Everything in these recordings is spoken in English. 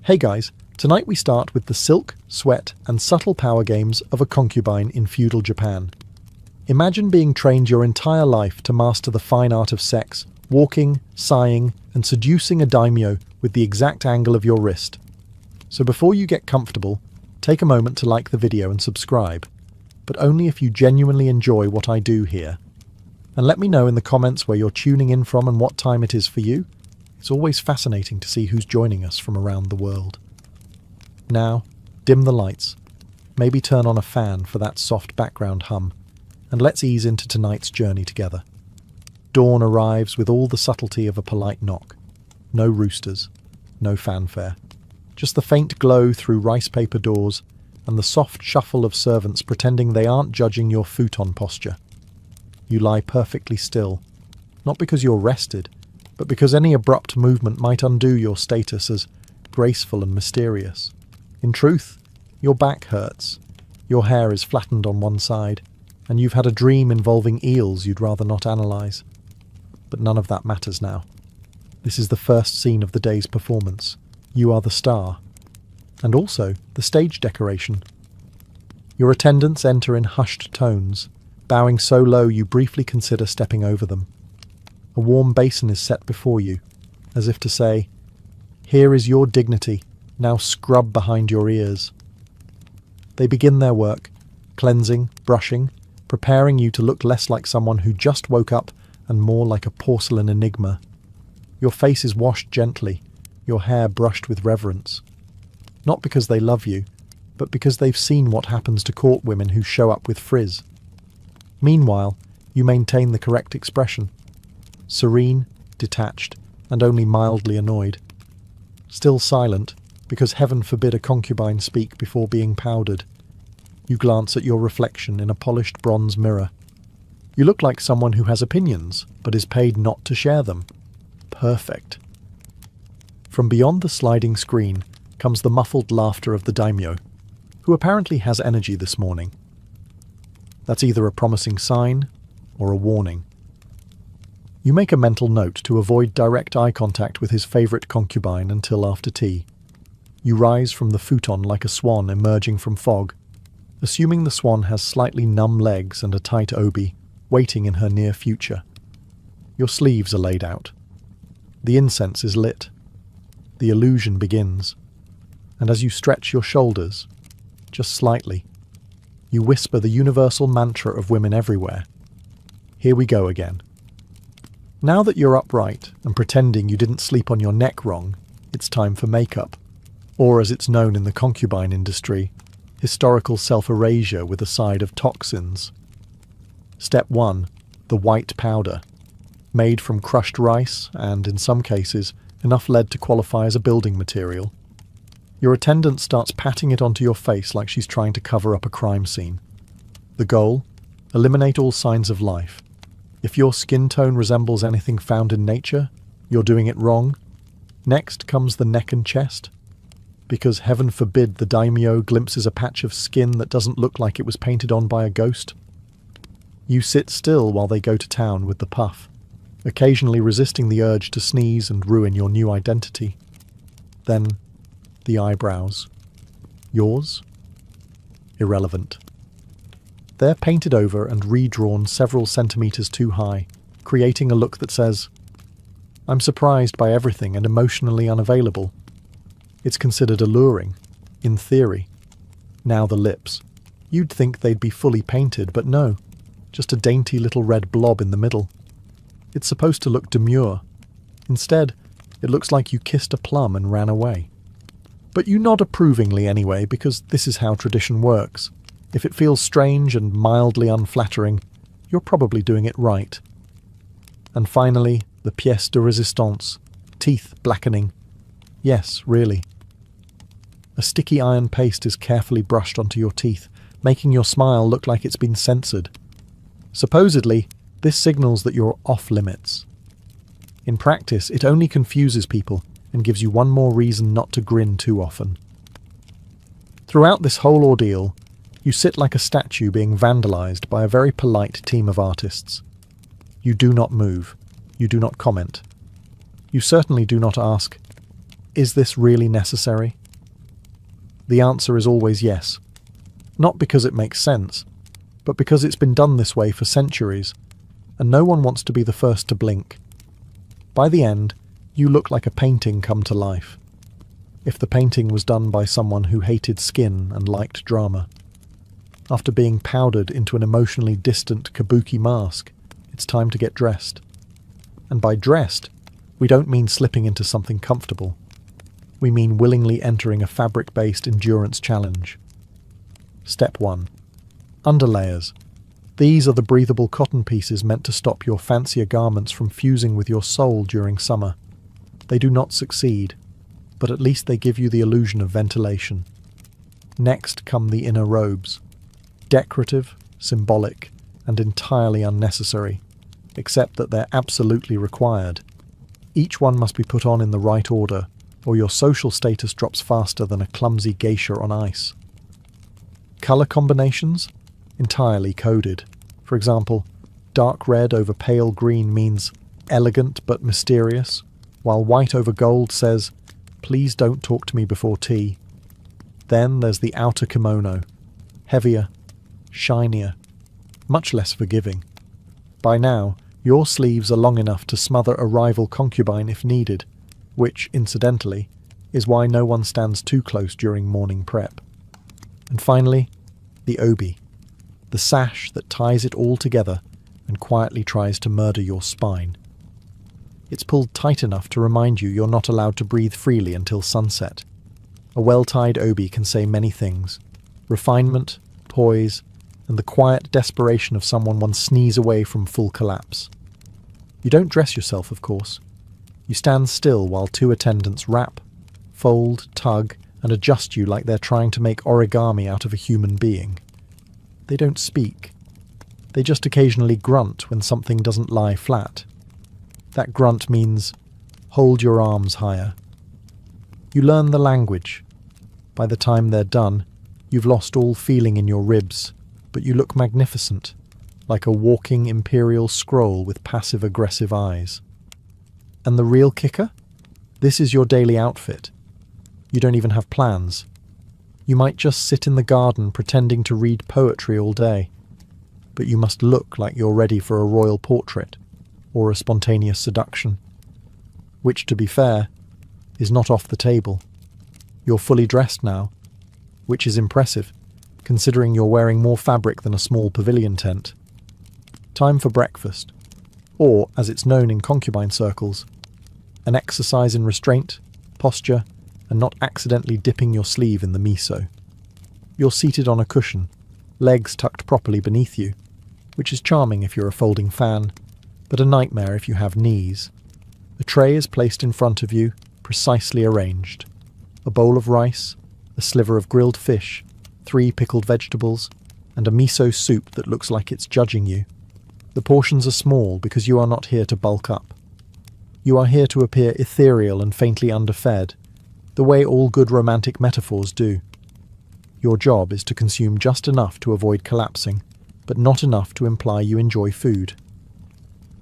Hey guys, tonight we start with the silk, sweat, and subtle power games of a concubine in feudal Japan. Imagine being trained your entire life to master the fine art of sex, walking, sighing, and seducing a daimyo with the exact angle of your wrist. So before you get comfortable, take a moment to like the video and subscribe, but only if you genuinely enjoy what I do here. And let me know in the comments where you're tuning in from and what time it is for you. It's always fascinating to see who's joining us from around the world. Now, dim the lights, maybe turn on a fan for that soft background hum, and let's ease into tonight's journey together. Dawn arrives with all the subtlety of a polite knock. No roosters, no fanfare. Just the faint glow through rice paper doors and the soft shuffle of servants pretending they aren't judging your futon posture. You lie perfectly still, not because you're rested, but because any abrupt movement might undo your status as graceful and mysterious. In truth, your back hurts, your hair is flattened on one side, and you've had a dream involving eels you'd rather not analyse. But none of that matters now. This is the first scene of the day's performance. You are the star, and also the stage decoration. Your attendants enter in hushed tones, bowing so low you briefly consider stepping over them. A warm basin is set before you, as if to say, "Here is your dignity, now scrub behind your ears." They begin their work, cleansing, brushing, preparing you to look less like someone who just woke up and more like a porcelain enigma. Your face is washed gently, your hair brushed with reverence. Not because they love you, but because they've seen what happens to court women who show up with frizz. Meanwhile, you maintain the correct expression. Serene, detached, and only mildly annoyed. Still silent, because heaven forbid a concubine speak before being powdered. You glance at your reflection in a polished bronze mirror. You look like someone who has opinions, but is paid not to share them. Perfect. From beyond the sliding screen comes the muffled laughter of the daimyo, who apparently has energy this morning. That's either a promising sign or a warning. You make a mental note to avoid direct eye contact with his favourite concubine until after tea. You rise from the futon like a swan emerging from fog, assuming the swan has slightly numb legs and a tight obi, waiting in her near future. Your sleeves are laid out. The incense is lit. The illusion begins. And as you stretch your shoulders, just slightly, you whisper the universal mantra of women everywhere. Here we go again. Now that you're upright and pretending you didn't sleep on your neck wrong, it's time for makeup. Or as it's known in the concubine industry, historical self-erasure with a side of toxins. Step 1. The white powder. Made from crushed rice and, in some cases, enough lead to qualify as a building material. Your attendant starts patting it onto your face like she's trying to cover up a crime scene. The goal? Eliminate all signs of life. If your skin tone resembles anything found in nature, you're doing it wrong. Next comes the neck and chest. Because heaven forbid the daimyo glimpses a patch of skin that doesn't look like it was painted on by a ghost. You sit still while they go to town with the puff, occasionally resisting the urge to sneeze and ruin your new identity. Then, the eyebrows. Yours? Irrelevant. They're painted over and redrawn several centimetres too high, creating a look that says, "I'm surprised by everything and emotionally unavailable." It's considered alluring, in theory. Now the lips. You'd think they'd be fully painted, but no, just a dainty little red blob in the middle. It's supposed to look demure. Instead, it looks like you kissed a plum and ran away. But you nod approvingly anyway, because this is how tradition works. If it feels strange and mildly unflattering, you're probably doing it right. And finally, the pièce de résistance, teeth blackening. Yes, really. A sticky iron paste is carefully brushed onto your teeth, making your smile look like it's been censored. Supposedly, this signals that you're off limits. In practice, it only confuses people and gives you one more reason not to grin too often. Throughout this whole ordeal, you sit like a statue being vandalized by a very polite team of artists. You do not move. You do not comment. You certainly do not ask, is this really necessary? The answer is always yes. Not because it makes sense, but because it's been done this way for centuries, and no one wants to be the first to blink. By the end, you look like a painting come to life. If the painting was done by someone who hated skin and liked drama. After being powdered into an emotionally distant kabuki mask, it's time to get dressed. And by dressed, we don't mean slipping into something comfortable. We mean willingly entering a fabric-based endurance challenge. Step 1. Underlayers. These are the breathable cotton pieces meant to stop your fancier garments from fusing with your soul during summer. They do not succeed, but at least they give you the illusion of ventilation. Next come the inner robes. Decorative, symbolic, and entirely unnecessary, except that they're absolutely required. Each one must be put on in the right order, or your social status drops faster than a clumsy geisha on ice. Colour combinations? Entirely coded. For example, dark red over pale green means elegant but mysterious, while white over gold says, "Please don't talk to me before tea." Then there's the outer kimono. Heavier, shinier, much less forgiving. By now, your sleeves are long enough to smother a rival concubine if needed, which, incidentally, is why no one stands too close during morning prep. And finally, the obi, the sash that ties it all together and quietly tries to murder your spine. It's pulled tight enough to remind you you're not allowed to breathe freely until sunset. A well-tied obi can say many things: refinement, poise, and the quiet desperation of someone one sneeze away from full collapse. You don't dress yourself, of course. You stand still while two attendants wrap, fold, tug, and adjust you like they're trying to make origami out of a human being. They don't speak. They just occasionally grunt when something doesn't lie flat. That grunt means, hold your arms higher. You learn the language. By the time they're done, you've lost all feeling in your ribs, but you look magnificent, like a walking imperial scroll with passive-aggressive eyes. And the real kicker? This is your daily outfit. You don't even have plans. You might just sit in the garden pretending to read poetry all day, but you must look like you're ready for a royal portrait or a spontaneous seduction, which, to be fair, is not off the table. You're fully dressed now, which is impressive, considering you're wearing more fabric than a small pavilion tent. Time for breakfast, or, as it's known in concubine circles, an exercise in restraint, posture, and not accidentally dipping your sleeve in the miso. You're seated on a cushion, legs tucked properly beneath you, which is charming if you're a folding fan, but a nightmare if you have knees. A tray is placed in front of you, precisely arranged. A bowl of rice, a sliver of grilled fish, 3 pickled vegetables, and a miso soup that looks like it's judging you. The portions are small because you are not here to bulk up. You are here to appear ethereal and faintly underfed, the way all good romantic metaphors do. Your job is to consume just enough to avoid collapsing, but not enough to imply you enjoy food.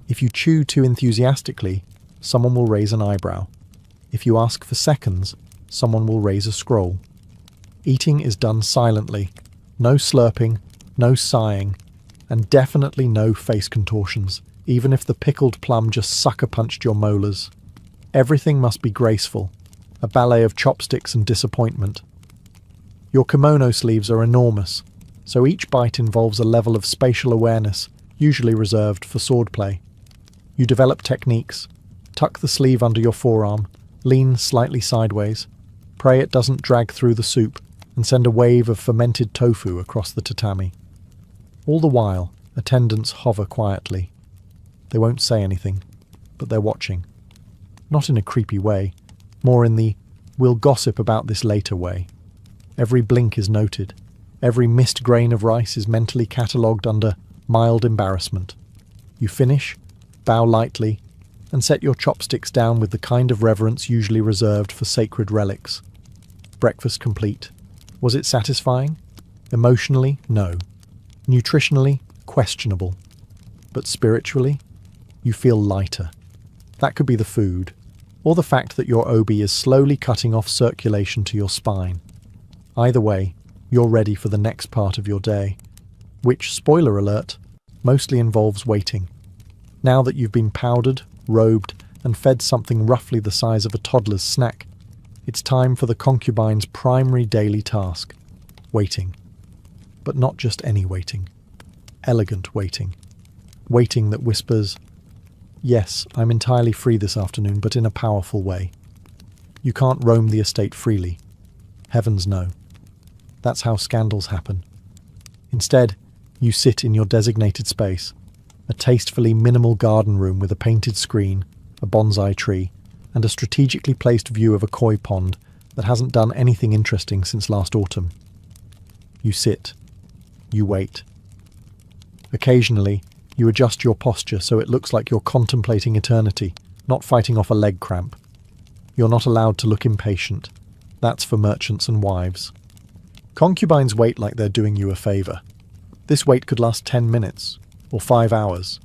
If you chew too enthusiastically, someone will raise an eyebrow. If you ask for seconds, someone will raise a scroll. Eating is done silently. No slurping, no sighing, and definitely no face contortions, even if the pickled plum just sucker-punched your molars. Everything must be graceful, a ballet of chopsticks and disappointment. Your kimono sleeves are enormous, so each bite involves a level of spatial awareness, usually reserved for swordplay. You develop techniques, tuck the sleeve under your forearm, lean slightly sideways, pray it doesn't drag through the soup, and send a wave of fermented tofu across the tatami. All the while, attendants hover quietly. They won't say anything, but they're watching. Not in a creepy way, more in the "we'll gossip about this later" way. Every blink is noted. Every missed grain of rice is mentally catalogued under mild embarrassment. You finish, bow lightly, and set your chopsticks down with the kind of reverence usually reserved for sacred relics. Breakfast complete. Was it satisfying? Emotionally, no. Nutritionally, questionable. But spiritually, you feel lighter. That could be the food, or the fact that your obi is slowly cutting off circulation to your spine. Either way, you're ready for the next part of your day, which, spoiler alert, mostly involves waiting. Now that you've been powdered, robed, and fed something roughly the size of a toddler's snack, it's time for the concubine's primary daily task: waiting. But not just any waiting. Elegant waiting. Waiting that whispers, "Yes, I'm entirely free this afternoon, but in a powerful way." You can't roam the estate freely. Heavens no. That's how scandals happen. Instead, you sit in your designated space, a tastefully minimal garden room with a painted screen, a bonsai tree, and a strategically placed view of a koi pond that hasn't done anything interesting since last autumn. You sit. You wait. Occasionally, you adjust your posture so it looks like you're contemplating eternity, not fighting off a leg cramp. You're not allowed to look impatient. That's for merchants and wives. Concubines wait like they're doing you a favour. This wait could last 10 minutes, or 5 hours.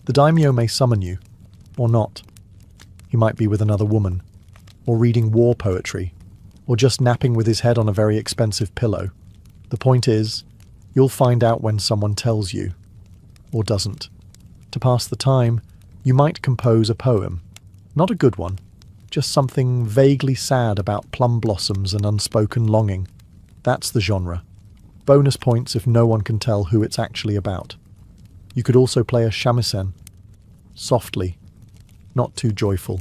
The daimyo may summon you, or not. He might be with another woman, or reading war poetry, or just napping with his head on a very expensive pillow. The point is, you'll find out when someone tells you, or doesn't. To pass the time, you might compose a poem. Not a good one, just something vaguely sad about plum blossoms and unspoken longing. That's the genre. Bonus points if no one can tell who it's actually about. You could also play a shamisen. Softly, not too joyful.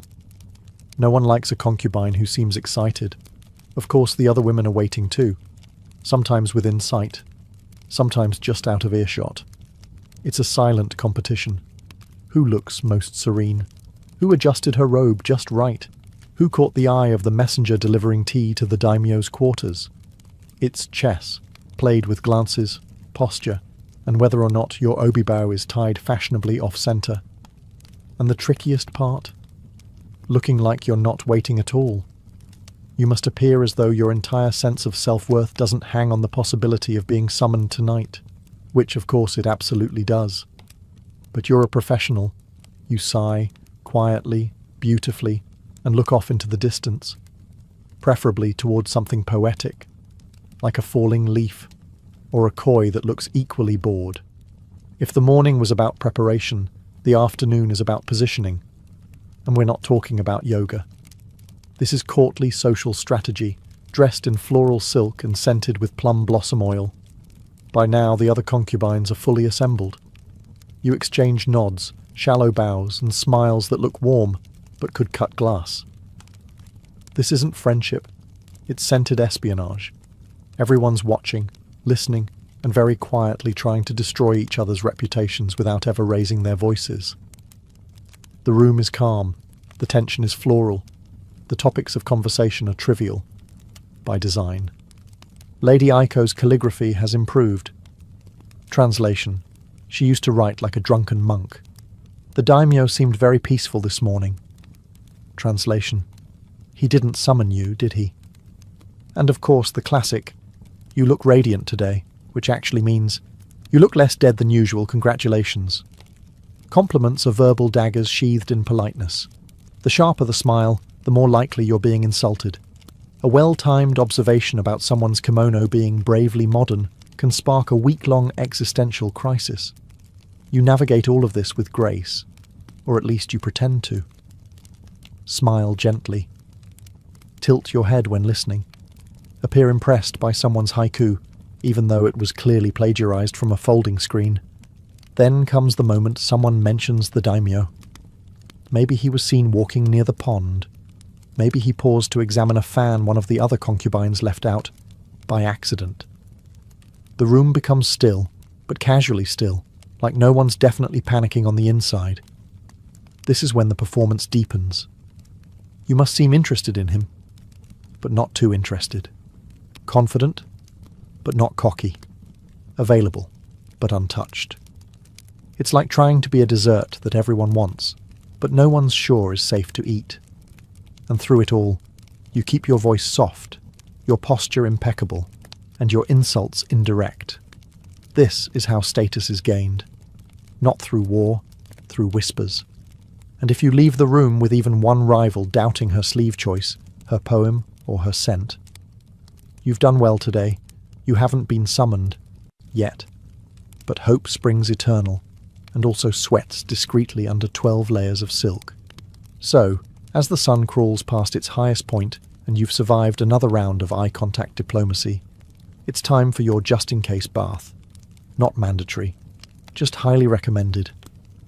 No one likes a concubine who seems excited. Of course, the other women are waiting too. Sometimes within sight, sometimes just out of earshot. It's a silent competition. Who looks most serene? Who adjusted her robe just right? Who caught the eye of the messenger delivering tea to the daimyo's quarters? It's chess, played with glances, posture, and whether or not your obibow is tied fashionably off-centre. And the trickiest part? Looking like you're not waiting at all. You must appear as though your entire sense of self-worth doesn't hang on the possibility of being summoned tonight, which of course it absolutely does. But you're a professional. You sigh, quietly, beautifully, and look off into the distance, preferably towards something poetic, like a falling leaf, or a koi that looks equally bored. If the morning was about preparation, the afternoon is about positioning, and we're not talking about yoga. This is courtly social strategy, dressed in floral silk and scented with plum blossom oil. By now, the other concubines are fully assembled. You exchange nods, shallow bows, and smiles that look warm, but could cut glass. This isn't friendship, it's scented espionage. Everyone's watching, listening, and very quietly trying to destroy each other's reputations without ever raising their voices. The room is calm, the tension is floral, the topics of conversation are trivial, by design. Lady Aiko's calligraphy has improved. Translation: she used to write like a drunken monk. The daimyo seemed very peaceful this morning. Translation: he didn't summon you, did he? And of course the classic, "You look radiant today," which actually means, "You look less dead than usual, congratulations." Compliments are verbal daggers sheathed in politeness. The sharper the smile, the more likely you're being insulted. A well-timed observation about someone's kimono being bravely modern can spark a week-long existential crisis. You navigate all of this with grace, or at least you pretend to. Smile gently. Tilt your head when listening. Appear impressed by someone's haiku, even though it was clearly plagiarized from a folding screen. Then comes the moment someone mentions the daimyo. Maybe he was seen walking near the pond. Maybe he paused to examine a fan one of the other concubines left out, by accident. The room becomes still, but casually still, like no one's definitely panicking on the inside. This is when the performance deepens. You must seem interested in him, but not too interested. Confident, but not cocky. Available, but untouched. It's like trying to be a dessert that everyone wants, but no one's sure is safe to eat. And through it all, you keep your voice soft, your posture impeccable, and your insults indirect. This is how status is gained. Not through war, through whispers. And if you leave the room with even one rival doubting her sleeve choice, her poem, or her scent, you've done well today. You haven't been summoned. Yet. But hope springs eternal, and also sweats discreetly under 12 layers of silk. So, as the sun crawls past its highest point, and you've survived another round of eye contact diplomacy, it's time for your just-in-case bath. Not mandatory, just highly recommended.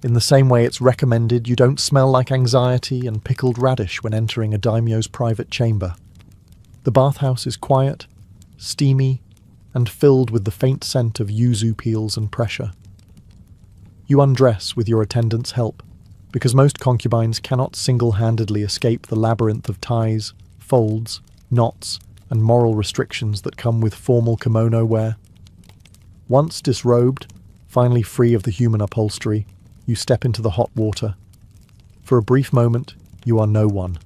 In the same way it's recommended you don't smell like anxiety and pickled radish when entering a daimyo's private chamber. The bathhouse is quiet, steamy, and filled with the faint scent of yuzu peels and pressure. You undress with your attendant's help, because most concubines cannot single-handedly escape the labyrinth of ties, folds, knots, and moral restrictions that come with formal kimono wear. Once disrobed, finally free of the human upholstery, you step into the hot water. For a brief moment, you are no one.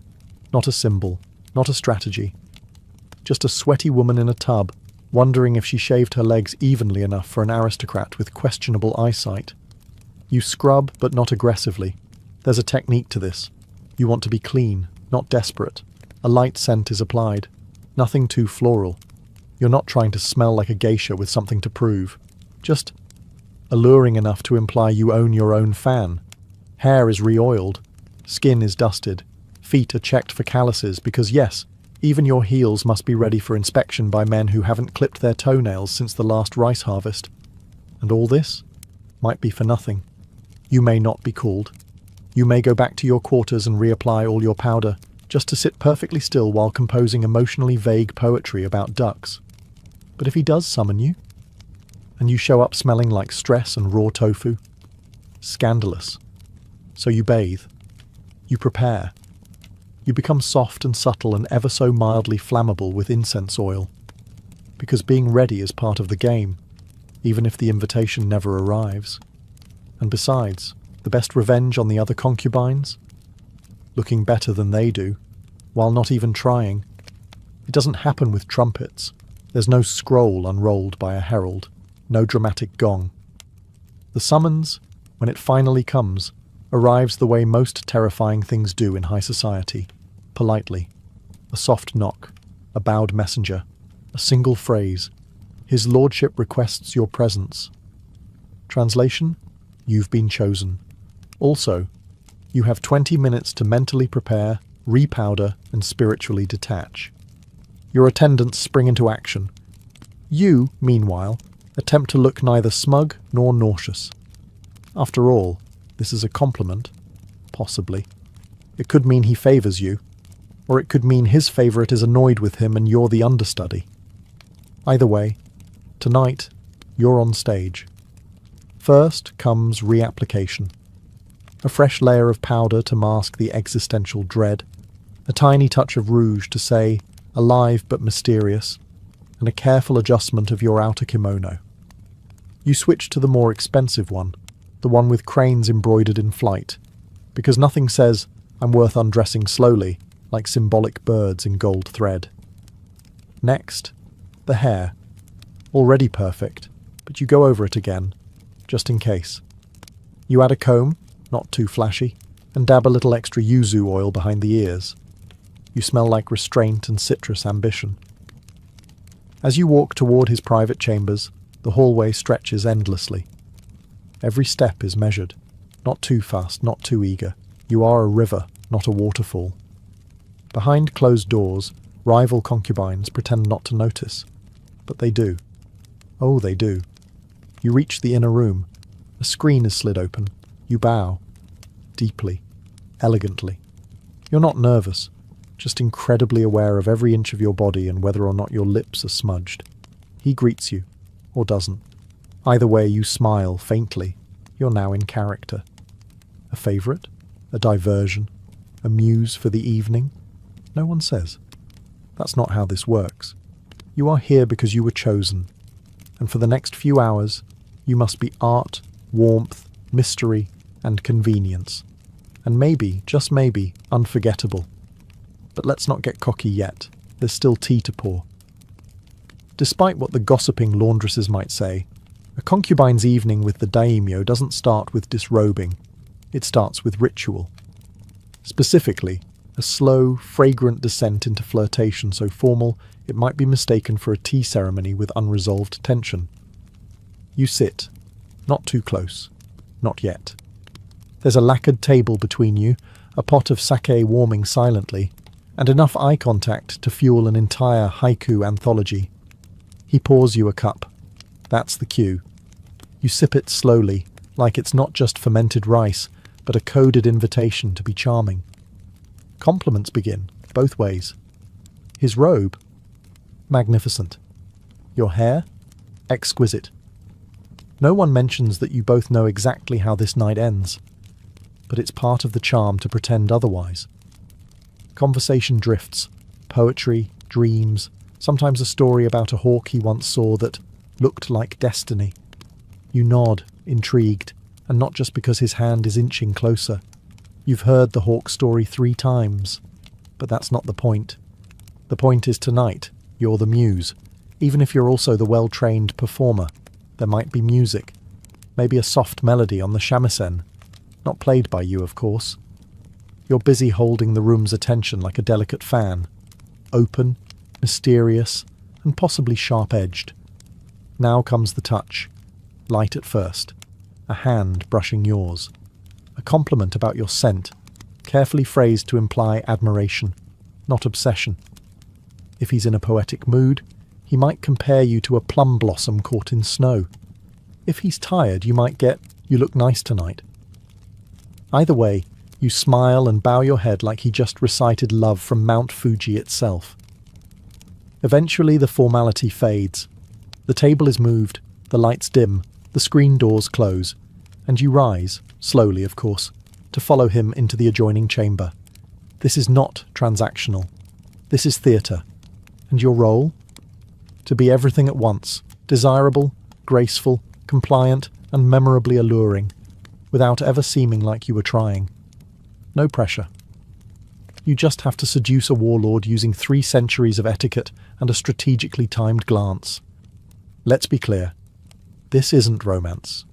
Not a symbol, not a strategy. Just a sweaty woman in a tub, wondering if she shaved her legs evenly enough for an aristocrat with questionable eyesight. You scrub, but not aggressively. There's a technique to this. You want to be clean, not desperate. A light scent is applied. Nothing too floral. You're not trying to smell like a geisha with something to prove. Just alluring enough to imply you own your own fan. Hair is re-oiled. Skin is dusted. Feet are checked for calluses because, yes, even your heels must be ready for inspection by men who haven't clipped their toenails since the last rice harvest. And all this might be for nothing. You may not be called. You may go back to your quarters and reapply all your powder, just to sit perfectly still while composing emotionally vague poetry about ducks. But if he does summon you, and you show up smelling like stress and raw tofu, scandalous. So you bathe. You prepare. You become soft and subtle and ever so mildly flammable with incense oil. Because being ready is part of the game, even if the invitation never arrives. And besides, the best revenge on the other concubines? Looking better than they do, while not even trying. It doesn't happen with trumpets. There's no scroll unrolled by a herald, no dramatic gong. The summons, when it finally comes, arrives the way most terrifying things do in high society, politely. A soft knock, a bowed messenger, a single phrase. His lordship requests your presence. Translation? You've been chosen. Also, you have 20 minutes to mentally prepare, repowder, and spiritually detach. Your attendants spring into action. You, meanwhile, attempt to look neither smug nor nauseous. After all, this is a compliment. Possibly. It could mean he favours you, or it could mean his favourite is annoyed with him and you're the understudy. Either way, tonight, you're on stage. First comes reapplication. A fresh layer of powder to mask the existential dread, a tiny touch of rouge to say, alive but mysterious, and a careful adjustment of your outer kimono. You switch to the more expensive one, the one with cranes embroidered in flight, because nothing says, I'm worth undressing slowly, like symbolic birds in gold thread. Next, the hair. Already perfect, but you go over it again, just in case. You add a comb, not too flashy, and dab a little extra yuzu oil behind the ears. You smell like restraint and citrus ambition. As you walk toward his private chambers, the hallway stretches endlessly. Every step is measured. Not too fast, not too eager. You are a river, not a waterfall. Behind closed doors, rival concubines pretend not to notice. But they do. Oh, they do. You reach the inner room. A screen is slid open. You bow. Deeply. Elegantly. You're not nervous, just incredibly aware of every inch of your body and whether or not your lips are smudged. He greets you, or doesn't. Either way, you smile faintly. You're now in character. A favourite? A diversion? A muse for the evening? No one says. That's not how this works. You are here because you were chosen. And for the next few hours, you must be art, warmth, mystery, and convenience. And maybe, just maybe, unforgettable. But let's not get cocky yet. There's still tea to pour. Despite what the gossiping laundresses might say, a concubine's evening with the daimyo doesn't start with disrobing. It starts with ritual. Specifically, a slow, fragrant descent into flirtation so formal it might be mistaken for a tea ceremony with unresolved tension. You sit, not too close, not yet. There's a lacquered table between you, a pot of sake warming silently, and enough eye contact to fuel an entire haiku anthology. He pours you a cup. That's the cue. You sip it slowly, like it's not just fermented rice, but a coded invitation to be charming. Compliments begin, both ways. His robe? Magnificent. Your hair? Exquisite. No one mentions that you both know exactly how this night ends, but it's part of the charm to pretend otherwise. Conversation drifts, poetry, dreams, sometimes a story about a hawk he once saw that looked like destiny. You nod, intrigued, and not just because his hand is inching closer. You've heard the hawk story 3 times, but that's not the point. The point is tonight, you're the muse. Even if you're also the well-trained performer, there might be music, maybe a soft melody on the shamisen, not played by you, of course. You're busy holding the room's attention like a delicate fan, open, mysterious, and possibly sharp-edged. Now comes the touch, light at first, a hand brushing yours, a compliment about your scent, carefully phrased to imply admiration, not obsession. If he's in a poetic mood, he might compare you to a plum blossom caught in snow. If he's tired, you might get, "You look nice tonight." Either way, you smile and bow your head like he just recited love from Mount Fuji itself. Eventually the formality fades. The table is moved, the lights dim, the screen doors close, and you rise, slowly of course, to follow him into the adjoining chamber. This is not transactional. This is theatre. And your role? To be everything at once, desirable, graceful, compliant, and memorably alluring, without ever seeming like you were trying. No pressure. You just have to seduce a warlord using 3 centuries of etiquette and a strategically timed glance. Let's be clear. This isn't romance.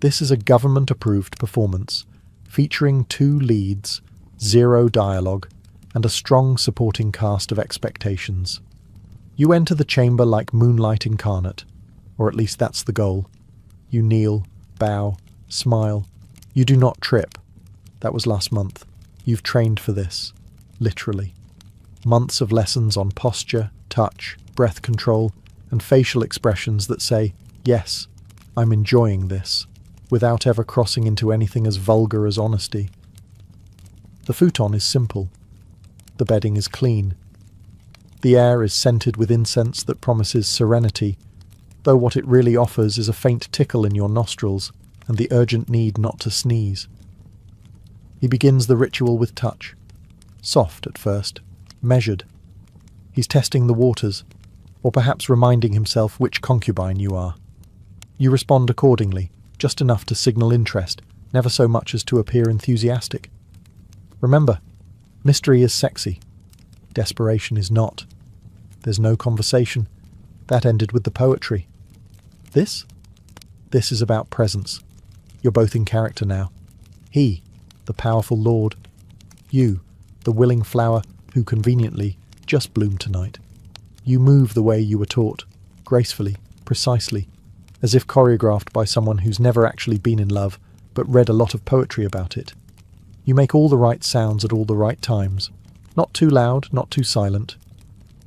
This is a government-approved performance, featuring 2 leads, 0 dialogue, and a strong supporting cast of expectations. You enter the chamber like moonlight incarnate, or at least that's the goal. You kneel, bow, smile. You do not trip. That was last month. You've trained for this, literally. Months of lessons on posture, touch, breath control, and facial expressions that say, yes, I'm enjoying this, without ever crossing into anything as vulgar as honesty. The futon is simple. The bedding is clean. The air is scented with incense that promises serenity, though what it really offers is a faint tickle in your nostrils and the urgent need not to sneeze. He begins the ritual with touch. Soft at first, measured. He's testing the waters, or perhaps reminding himself which concubine you are. You respond accordingly, just enough to signal interest, never so much as to appear enthusiastic. Remember, mystery is sexy. Desperation is not. There's no conversation. That ended with the poetry. This? This is about presence. You're both in character now. He, the powerful lord. You, the willing flower who conveniently just bloomed tonight. You move the way you were taught, gracefully, precisely, as if choreographed by someone who's never actually been in love, but read a lot of poetry about it. You make all the right sounds at all the right times. Not too loud, not too silent.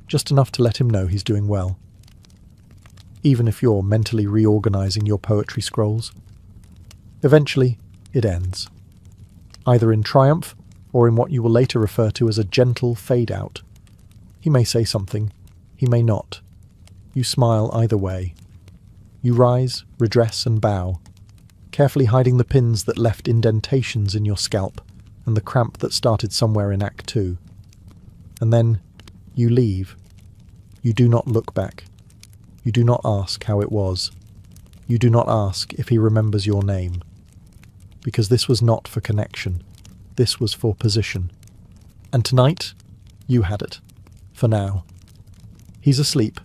Just enough to let him know he's doing well. Even if you're mentally reorganizing your poetry scrolls. Eventually, it ends. Either in triumph, or in what you will later refer to as a gentle fade-out. He may say something, he may not. You smile either way. You rise, redress and bow, carefully hiding the pins that left indentations in your scalp and the cramp that started somewhere in Act 2. And then, you leave. You do not look back. You do not ask how it was. You do not ask if he remembers your name. Because this was not for connection. This was for position. And tonight, you had it. For now. He's asleep,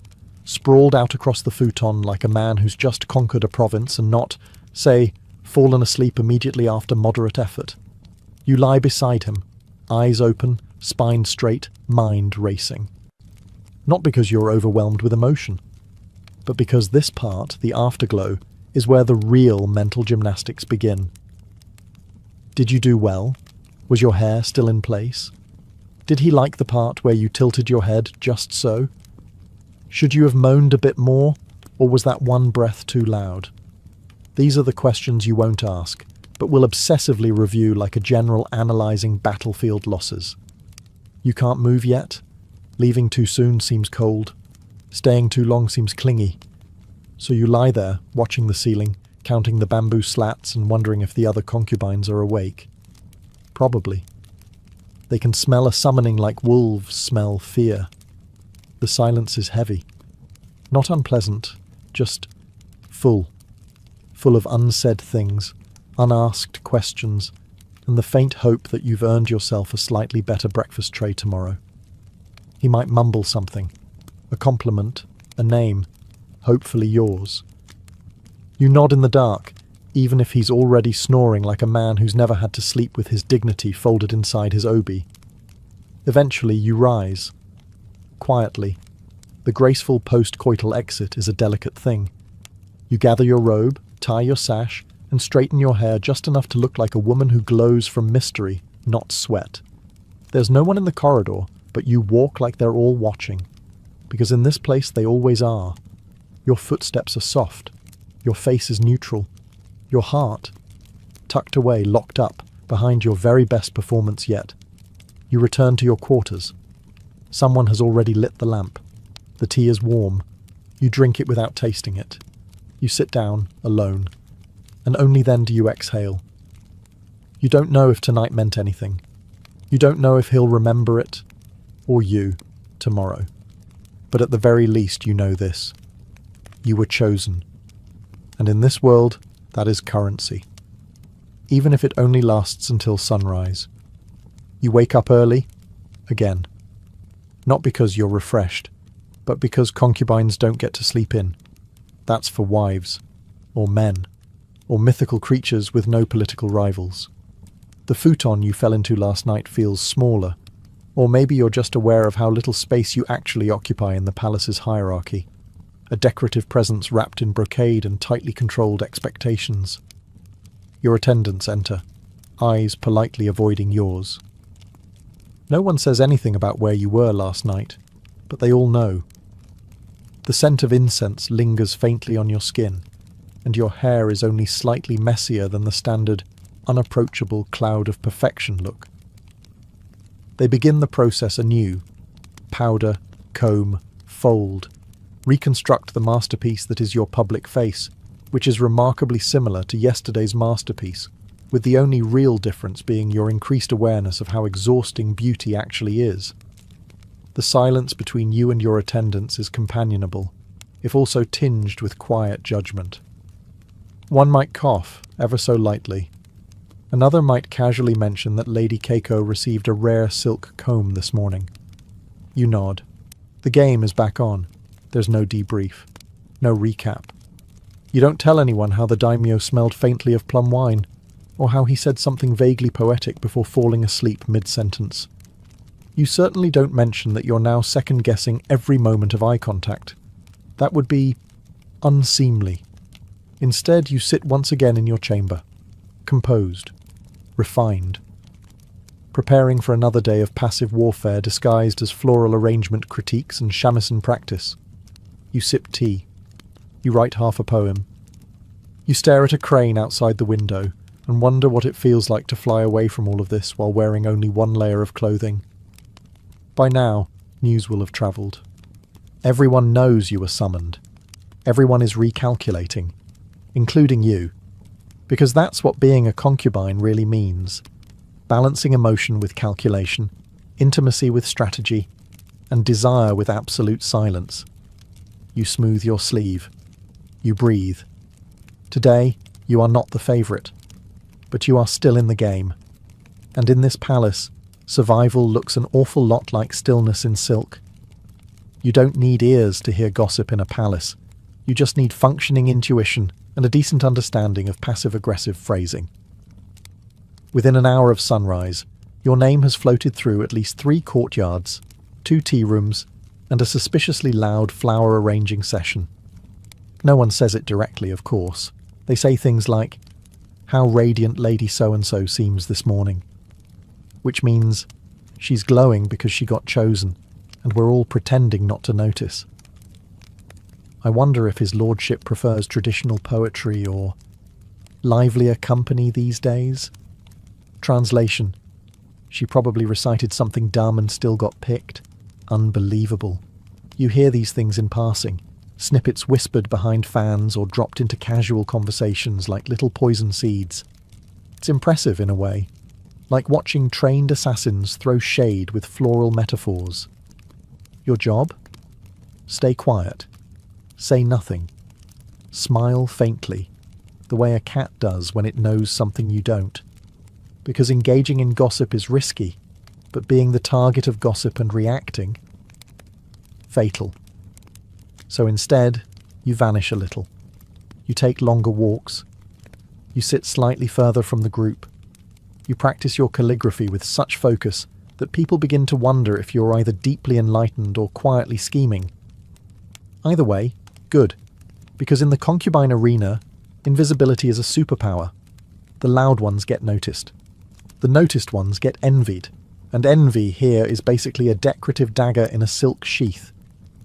sprawled out across the futon like a man who's just conquered a province and not, say, fallen asleep immediately after moderate effort. You lie beside him, eyes open, spine straight, mind racing. Not because you're overwhelmed with emotion, but because this part, the afterglow, is where the real mental gymnastics begin. Did you do well? Was your hair still in place? Did he like the part where you tilted your head just so? Should you have moaned a bit more, or was that one breath too loud? These are the questions you won't ask, but will obsessively review like a general analysing battlefield losses. You can't move yet? Leaving too soon seems cold. Staying too long seems clingy. So you lie there, watching the ceiling, counting the bamboo slats and wondering if the other concubines are awake. Probably. They can smell a summoning like wolves smell fear. The silence is heavy. Not unpleasant, just full. Full of unsaid things, unasked questions, and the faint hope that you've earned yourself a slightly better breakfast tray tomorrow. He might mumble something, a compliment, a name, hopefully yours. You nod in the dark, even if he's already snoring like a man who's never had to sleep with his dignity folded inside his obi. Eventually you rise. Quietly. The graceful post-coital exit is a delicate thing. You gather your robe, tie your sash, and straighten your hair just enough to look like a woman who glows from mystery, not sweat. There's no one in the corridor, but you walk like they're all watching. Because in this place they always are. Your footsteps are soft. Your face is neutral. Your heart, tucked away, locked up, behind your very best performance yet. You return to your quarters. Someone has already lit the lamp. The tea is warm. You drink it without tasting it. You sit down, alone. And only then do you exhale. You don't know if tonight meant anything. You don't know if he'll remember it, or you, tomorrow. But at the very least you know this. You were chosen. And in this world, that is currency. Even if it only lasts until sunrise. You wake up early, again. Not because you're refreshed, but because concubines don't get to sleep in. That's for wives, or men, or mythical creatures with no political rivals. The futon you fell into last night feels smaller, or maybe you're just aware of how little space you actually occupy in the palace's hierarchy. A decorative presence wrapped in brocade and tightly controlled expectations. Your attendants enter, eyes politely avoiding yours. No one says anything about where you were last night, but they all know. The scent of incense lingers faintly on your skin, and your hair is only slightly messier than the standard, unapproachable cloud of perfection look. They begin the process anew. Powder, comb, fold. Reconstruct the masterpiece that is your public face, which is remarkably similar to yesterday's masterpiece, with the only real difference being your increased awareness of how exhausting beauty actually is. The silence between you and your attendants is companionable, if also tinged with quiet judgment. One might cough, ever so lightly. Another might casually mention that Lady Keiko received a rare silk comb this morning. You nod. The game is back on. There's no debrief. No recap. You don't tell anyone how the daimyo smelled faintly of plum wine, or how he said something vaguely poetic before falling asleep mid-sentence. You certainly don't mention that you're now second-guessing every moment of eye contact. That would be unseemly. Instead, you sit once again in your chamber, composed, refined, preparing for another day of passive warfare disguised as floral arrangement critiques and shamisen practice. You sip tea. You write half a poem. You stare at a crane outside the window and wonder what it feels like to fly away from all of this while wearing only one layer of clothing. By now, news will have travelled. Everyone knows you were summoned. Everyone is recalculating, including you, because that's what being a concubine really means. Balancing emotion with calculation, intimacy with strategy, and desire with absolute silence. You smooth your sleeve. You breathe. Today, you are not the favourite, but you are still in the game. And in this palace, survival looks an awful lot like stillness in silk. You don't need ears to hear gossip in a palace. You just need functioning intuition and a decent understanding of passive-aggressive phrasing. Within an hour of sunrise, Your name has floated through at least 3 courtyards, 2 tea rooms, and a suspiciously loud flower arranging session. No one says it directly, of course. They say things like, "How radiant Lady So-and-so seems this morning," which means she's glowing because she got chosen, and we're all pretending not to notice. I wonder if his lordship prefers traditional poetry or livelier company these days. Translation: she probably recited something dumb and still got picked. Unbelievable. You hear these things in passing, snippets whispered behind fans or dropped into casual conversations like little poison seeds. It's impressive in a way, like watching trained assassins throw shade with floral metaphors. Your job? Stay quiet. Say nothing. Smile faintly, the way a cat does when it knows something you don't. Because engaging in gossip is risky, but being the target of gossip and reacting, fatal. So instead, you vanish a little. You take longer walks. You sit slightly further from the group. You practice your calligraphy with such focus that people begin to wonder if you're either deeply enlightened or quietly scheming. Either way, good, because in the concubine arena, invisibility is a superpower. The loud ones get noticed. The noticed ones get envied, and envy here is basically a decorative dagger in a silk sheath.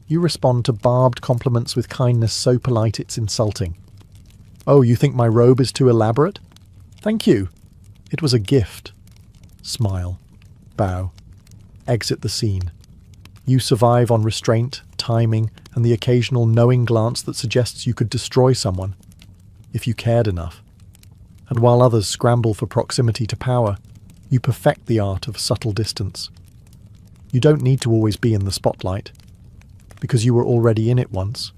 You respond to barbed compliments with kindness so polite it's insulting. "Oh, you think my robe is too elaborate? Thank you. It was a gift." Smile. Bow. Exit the scene. You survive on restraint, timing, and the occasional knowing glance that suggests you could destroy someone, if you cared enough. And while others scramble for proximity to power, you perfect the art of subtle distance. You don't need to always be in the spotlight, because you were already in it once.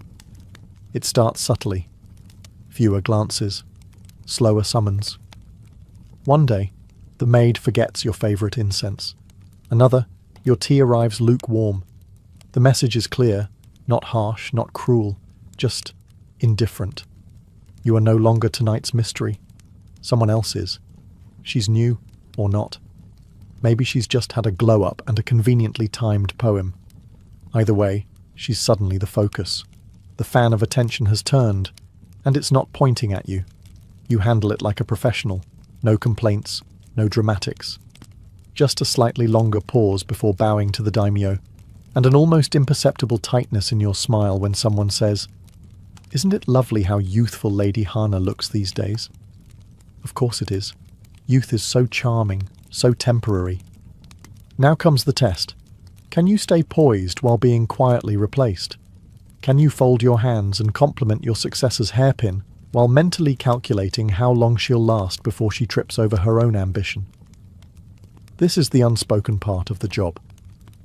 It starts subtly. Fewer glances, slower summons. One day, the maid forgets your favourite incense. Another, your tea arrives lukewarm. The message is clear, not harsh, not cruel, just indifferent. You are no longer tonight's mystery. Someone else is. She's new, or not. Maybe she's just had a glow-up and a conveniently timed poem. Either way, she's suddenly the focus. The fan of attention has turned, and it's not pointing at you. You handle it like a professional. No complaints, no dramatics. Just a slightly longer pause before bowing to the daimyo, and an almost imperceptible tightness in your smile when someone says, "Isn't it lovely how youthful Lady Hana looks these days?" Of course it is. Youth is so charming, so temporary. Now comes the test. Can you stay poised while being quietly replaced? Can you fold your hands and compliment your successor's hairpin while mentally calculating how long she'll last before she trips over her own ambition? This is the unspoken part of the job.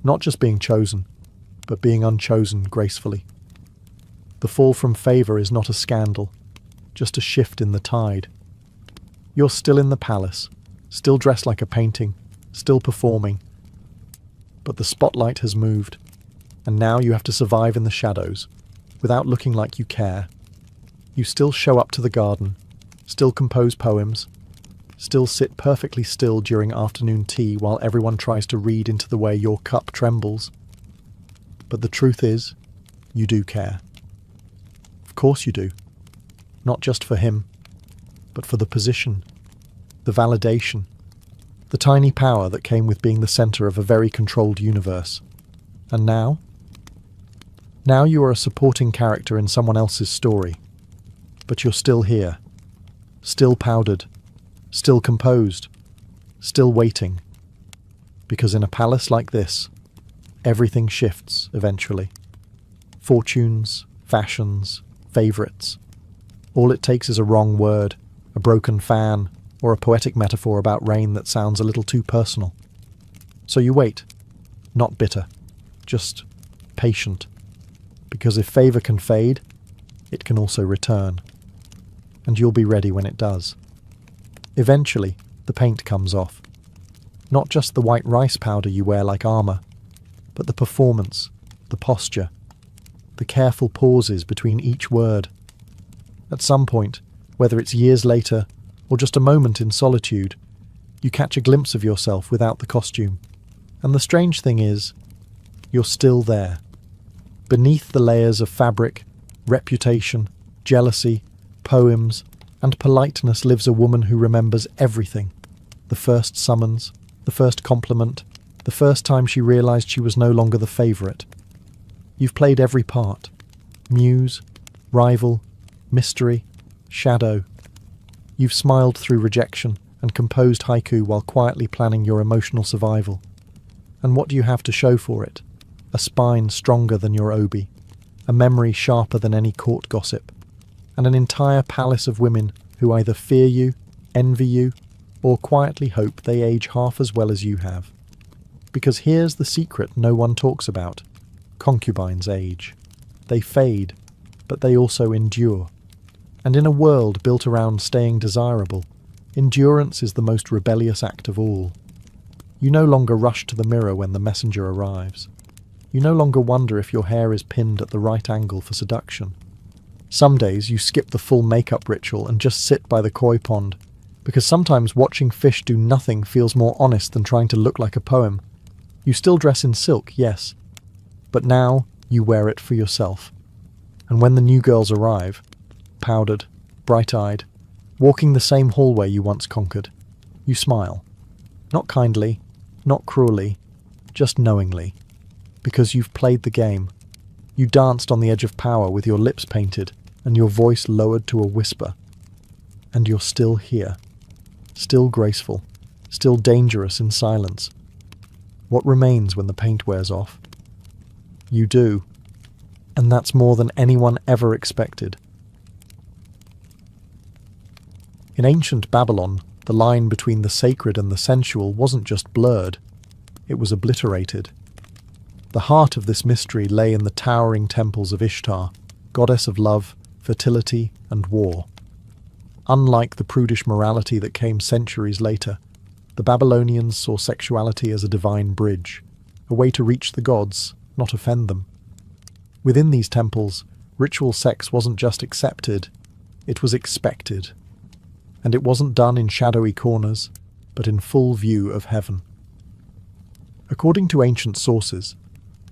Not just being chosen, but being unchosen gracefully. The fall from favour is not a scandal, just a shift in the tide. You're still in the palace, still dressed like a painting, still performing. But the spotlight has moved, and now you have to survive in the shadows, without looking like you care. You still show up to the garden, still compose poems, still sit perfectly still during afternoon tea while everyone tries to read into the way your cup trembles. But the truth is, you do care. Of course you do. Not just for him, but for the position, the validation, the tiny power that came with being the centre of a very controlled universe. And now? Now you are a supporting character in someone else's story. But you're still here, still powdered, still composed, still waiting. Because in a palace like this, everything shifts eventually. Fortunes, fashions, favourites. All it takes is a wrong word, a broken fan, or a poetic metaphor about rain that sounds a little too personal. So you wait, not bitter, just patient. Because if favour can fade, it can also return. And you'll be ready when it does. Eventually, the paint comes off. Not just the white rice powder you wear like armour, but the performance, the posture, the careful pauses between each word. At some point, whether it's years later or just a moment in solitude, You catch a glimpse of yourself without the costume. And the strange thing is, you're still there. Beneath the layers of fabric, reputation, jealousy, poems, and politeness lives a woman who remembers everything. The first summons, the first compliment, the first time she realized she was no longer the favorite. You've played every part. Muse, rival, mystery, shadow. You've smiled through rejection and composed haiku while quietly planning your emotional survival. And what do you have to show for it? A spine stronger than your obi, a memory sharper than any court gossip, and an entire palace of women who either fear you, envy you, or quietly hope they age half as well as you have. Because here's the secret no one talks about. Concubines age. They fade, but they also endure. And in a world built around staying desirable, endurance is the most rebellious act of all. You no longer rush to the mirror when the messenger arrives. You no longer wonder if your hair is pinned at the right angle for seduction. Some days you skip the full makeup ritual and just sit by the koi pond, because sometimes watching fish do nothing feels more honest than trying to look like a poem. You still dress in silk, yes, but now you wear it for yourself. And when the new girls arrive, powdered, bright-eyed, walking the same hallway you once conquered, you smile. Not kindly, not cruelly, just knowingly. Because you've played the game. You danced on the edge of power with your lips painted and your voice lowered to a whisper. And you're still here. Still graceful. Still dangerous in silence. What remains when the paint wears off? You do. And that's more than anyone ever expected. In ancient Babylon, the line between the sacred and the sensual wasn't just blurred, it was obliterated. The heart of this mystery lay in the towering temples of Ishtar, goddess of love, fertility, and war. Unlike the prudish morality that came centuries later, the Babylonians saw sexuality as a divine bridge, a way to reach the gods, not offend them. Within these temples, ritual sex wasn't just accepted, it was expected. And it wasn't done in shadowy corners, but in full view of heaven. According to ancient sources,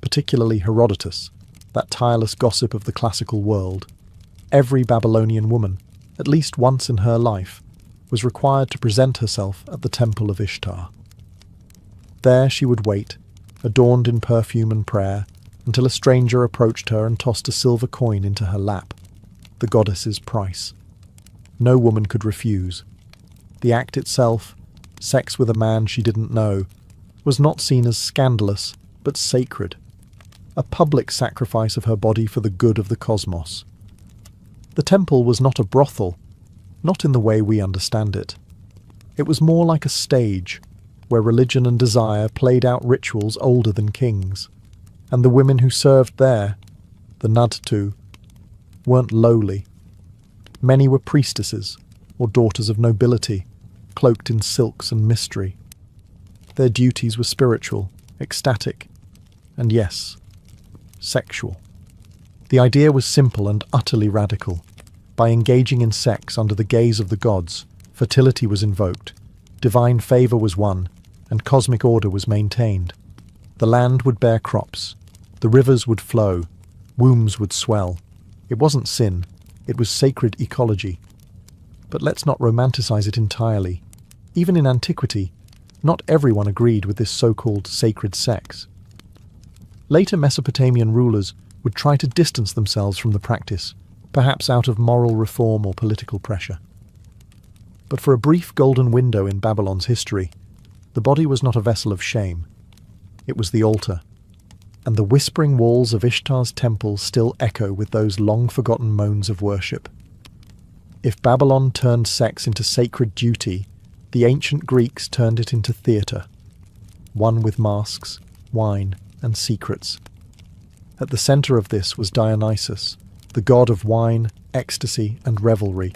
particularly Herodotus, that tireless gossip of the classical world, every Babylonian woman, at least once in her life, was required to present herself at the temple of Ishtar. There she would wait, adorned in perfume and prayer, until a stranger approached her and tossed a silver coin into her lap, the goddess's price. No woman could refuse. The act itself, sex with a man she didn't know, was not seen as scandalous, but sacred. A public sacrifice of her body for the good of the cosmos. The temple was not a brothel, not in the way we understand it. It was more like a stage, where religion and desire played out rituals older than kings. And the women who served there, the Nudtu, weren't lowly. Many were priestesses, or daughters of nobility, cloaked in silks and mystery. Their duties were spiritual, ecstatic, and yes, sexual. The idea was simple and utterly radical. By engaging in sex under the gaze of the gods, fertility was invoked, divine favor was won, and cosmic order was maintained. The land would bear crops, the rivers would flow, wombs would swell. It wasn't sin, it was sacred ecology. But let's not romanticize it entirely. Even in antiquity, not everyone agreed with this so-called sacred sex. Later Mesopotamian rulers would try to distance themselves from the practice, perhaps out of moral reform or political pressure. But for a brief golden window in Babylon's history, the body was not a vessel of shame. It was the altar. And the whispering walls of Ishtar's temple still echo with those long-forgotten moans of worship. If Babylon turned sex into sacred duty, the ancient Greeks turned it into theatre, one with masks, wine, and secrets. At the centre of this was Dionysus, the god of wine, ecstasy, and revelry.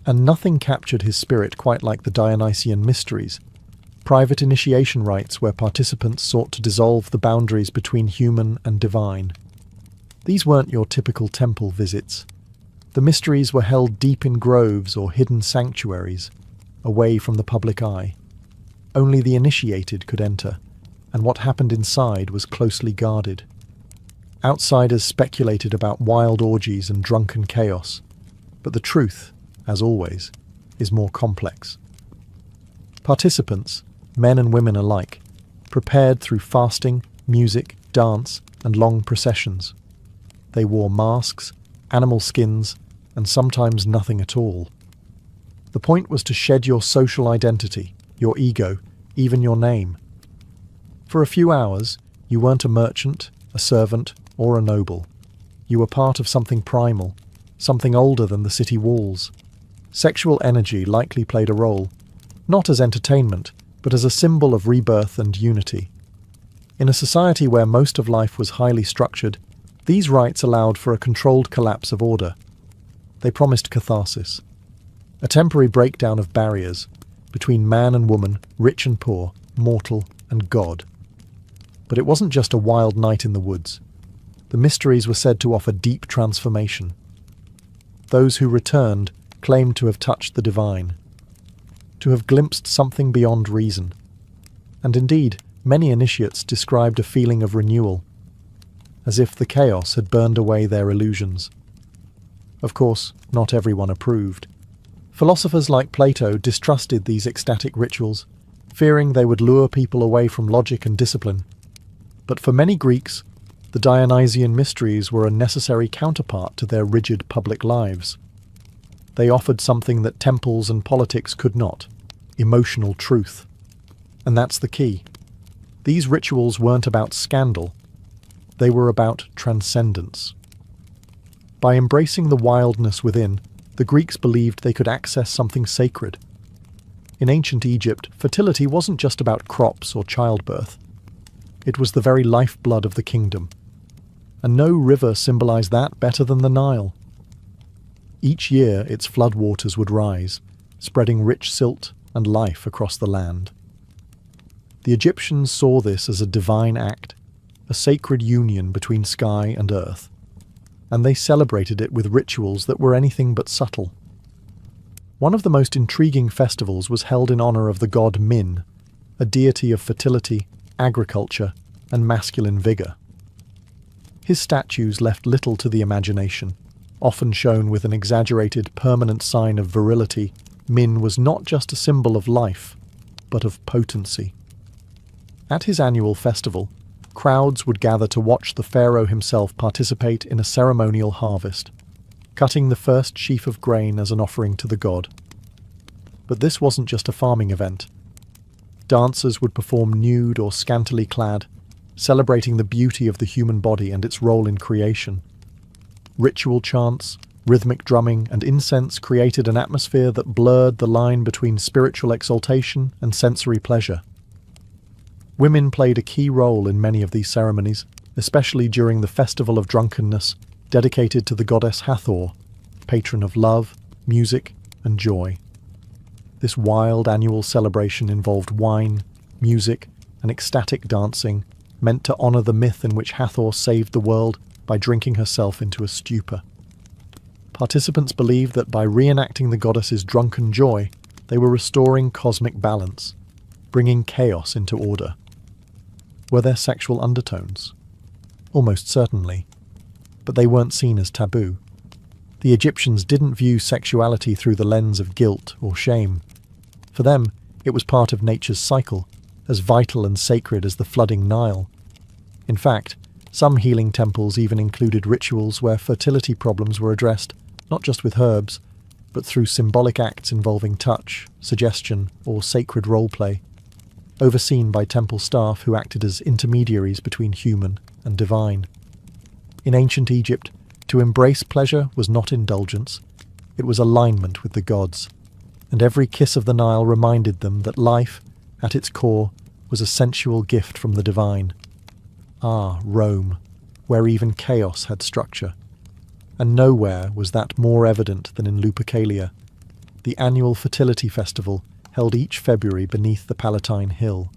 And nothing captured his spirit quite like the Dionysian mysteries, private initiation rites where participants sought to dissolve the boundaries between human and divine. These weren't your typical temple visits. The mysteries were held deep in groves or hidden sanctuaries, away from the public eye. Only the initiated could enter, and what happened inside was closely guarded. Outsiders speculated about wild orgies and drunken chaos, but the truth, as always, is more complex. Participants, men and women alike, prepared through fasting, music, dance, and long processions. They wore masks, animal skins, and sometimes nothing at all. The point was to shed your social identity, your ego, even your name. For a few hours, you weren't a merchant, a servant, or a noble. You were part of something primal, something older than the city walls. Sexual energy likely played a role, not as entertainment, but as a symbol of rebirth and unity. In a society where most of life was highly structured, these rites allowed for a controlled collapse of order. They promised catharsis, a temporary breakdown of barriers between man and woman, rich and poor, mortal and God. But it wasn't just a wild night in the woods. The mysteries were said to offer deep transformation. Those who returned claimed to have touched the divine, to have glimpsed something beyond reason. And indeed, many initiates described a feeling of renewal, as if the chaos had burned away their illusions. Of course, not everyone approved. Philosophers like Plato distrusted these ecstatic rituals, fearing they would lure people away from logic and discipline. But for many Greeks, the Dionysian mysteries were a necessary counterpart to their rigid public lives. They offered something that temples and politics could not: emotional truth. And that's the key. These rituals weren't about scandal. They were about transcendence. By embracing the wildness within, the Greeks believed they could access something sacred. In ancient Egypt, fertility wasn't just about crops or childbirth. It was the very lifeblood of the kingdom. And no river symbolized that better than the Nile. Each year its floodwaters would rise, spreading rich silt and life across the land. The Egyptians saw this as a divine act, a sacred union between sky and earth, and they celebrated it with rituals that were anything but subtle. One of the most intriguing festivals was held in honor of the god Min, a deity of fertility, agriculture, and masculine vigor. His statues left little to the imagination. Often shown with an exaggerated, permanent sign of virility, Min was not just a symbol of life, but of potency. At his annual festival, crowds would gather to watch the pharaoh himself participate in a ceremonial harvest, cutting the first sheaf of grain as an offering to the god. But this wasn't just a farming event. Dancers would perform nude or scantily clad, celebrating the beauty of the human body and its role in creation. Ritual chants, rhythmic drumming, and incense created an atmosphere that blurred the line between spiritual exaltation and sensory pleasure. Women played a key role in many of these ceremonies, especially during the Festival of Drunkenness, dedicated to the goddess Hathor, patron of love, music, and joy. This wild annual celebration involved wine, music, and ecstatic dancing, meant to honor the myth in which Hathor saved the world by drinking herself into a stupor. Participants believed that by reenacting the goddess's drunken joy, they were restoring cosmic balance, bringing chaos into order. Were there sexual undertones? Almost certainly, but they weren't seen as taboo. The Egyptians didn't view sexuality through the lens of guilt or shame. For them, it was part of nature's cycle, as vital and sacred as the flooding Nile. In fact, some healing temples even included rituals where fertility problems were addressed not just with herbs, but through symbolic acts involving touch, suggestion, or sacred role-play, overseen by temple staff who acted as intermediaries between human and divine. In ancient Egypt, to embrace pleasure was not indulgence, it was alignment with the gods, and every kiss of the Nile reminded them that life, at its core, was a sensual gift from the divine. Ah, Rome, where even chaos had structure. And nowhere was that more evident than in Lupercalia, the annual fertility festival held each February beneath the Palatine Hill.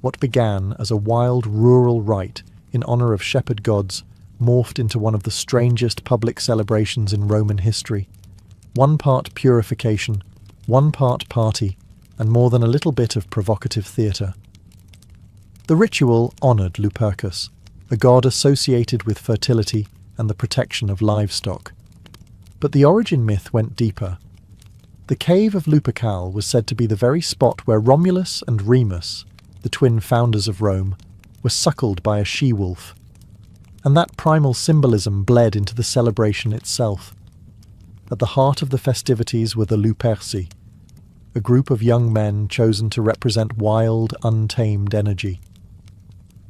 What began as a wild rural rite in honor of shepherd gods morphed into one of the strangest public celebrations in Roman history. One part purification, one part party, and more than a little bit of provocative theatre. The ritual honoured Lupercus, a god associated with fertility and the protection of livestock. But the origin myth went deeper. The cave of Lupercal was said to be the very spot where Romulus and Remus, the twin founders of Rome, were suckled by a she-wolf. And that primal symbolism bled into the celebration itself. At the heart of the festivities were the Luperci, a group of young men chosen to represent wild, untamed energy.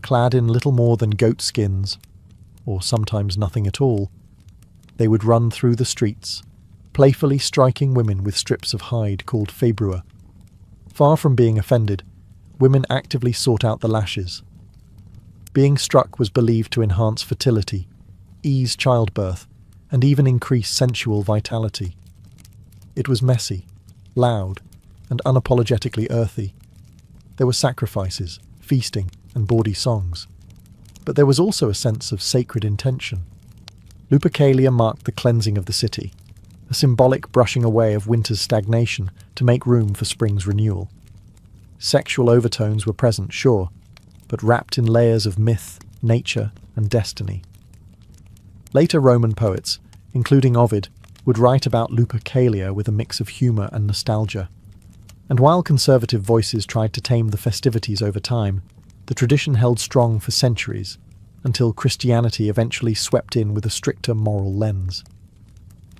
Clad in little more than goat skins, or sometimes nothing at all, they would run through the streets, playfully striking women with strips of hide called februa. Far from being offended, women actively sought out the lashes. Being struck was believed to enhance fertility, ease childbirth, and even increase sensual vitality. It was messy, loud, and unapologetically earthy. There were sacrifices, feasting, and bawdy songs. But there was also a sense of sacred intention. Lupercalia marked the cleansing of the city, a symbolic brushing away of winter's stagnation to make room for spring's renewal. Sexual overtones were present, sure, but wrapped in layers of myth, nature, and destiny. Later Roman poets, including Ovid, would write about Lupercalia with a mix of humour and nostalgia. And while conservative voices tried to tame the festivities over time, the tradition held strong for centuries, until Christianity eventually swept in with a stricter moral lens.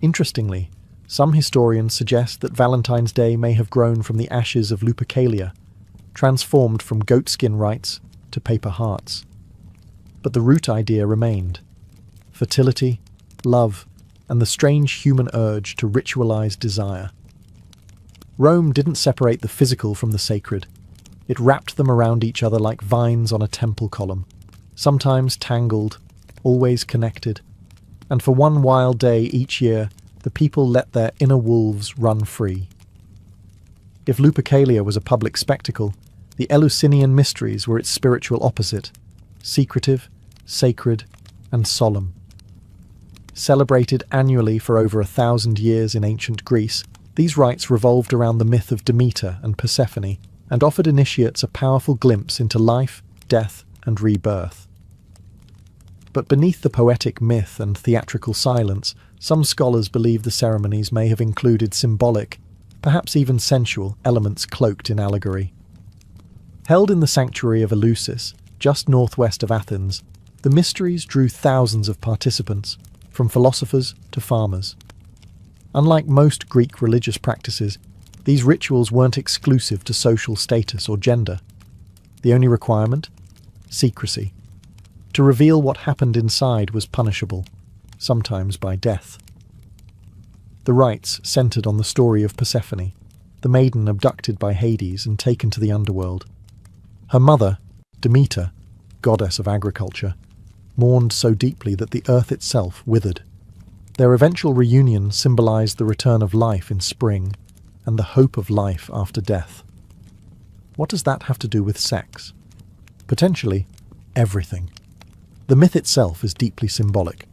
Interestingly, some historians suggest that Valentine's Day may have grown from the ashes of Lupercalia, transformed from goatskin rites to paper hearts. But the root idea remained: fertility, love, and the strange human urge to ritualize desire. Rome didn't separate the physical from the sacred. It wrapped them around each other like vines on a temple column, sometimes tangled, always connected. And for one wild day each year, the people let their inner wolves run free. If Lupercalia was a public spectacle, the Eleusinian mysteries were its spiritual opposite: secretive, sacred, and solemn. Celebrated annually for over 1,000 years in ancient Greece, these rites revolved around the myth of Demeter and Persephone, and offered initiates a powerful glimpse into life, death, and rebirth. But beneath the poetic myth and theatrical silence, some scholars believe the ceremonies may have included symbolic, perhaps even sensual, elements cloaked in allegory. Held in the sanctuary of Eleusis, just northwest of Athens, the mysteries drew thousands of participants, from philosophers to farmers. Unlike most Greek religious practices, these rituals weren't exclusive to social status or gender. The only requirement? Secrecy. To reveal what happened inside was punishable, sometimes by death. The rites centered on the story of Persephone, the maiden abducted by Hades and taken to the underworld. Her mother, Demeter, goddess of agriculture, mourned so deeply that the earth itself withered. Their eventual reunion symbolized the return of life in spring and the hope of life after death. What does that have to do with sex? Potentially, everything. The myth itself is deeply symbolic: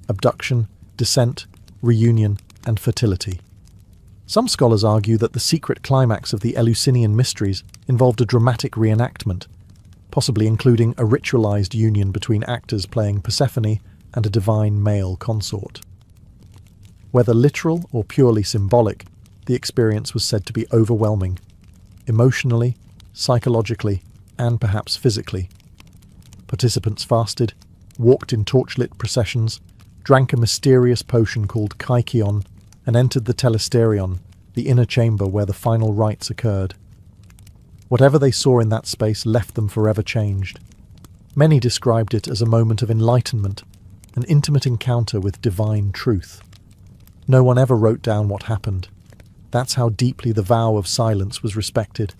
abduction, descent, reunion, and fertility. Some scholars argue that the secret climax of the Eleusinian mysteries involved a dramatic reenactment, possibly including a ritualized union between actors playing Persephone and a divine male consort. Whether literal or purely symbolic, the experience was said to be overwhelming, emotionally, psychologically, and perhaps physically. Participants fasted, walked in torchlit processions, drank a mysterious potion called kykeon, and entered the telesterion, the inner chamber where the final rites occurred. Whatever they saw in that space left them forever changed. Many described it as a moment of enlightenment, an intimate encounter with divine truth. No one ever wrote down what happened. That's how deeply the vow of silence was respected.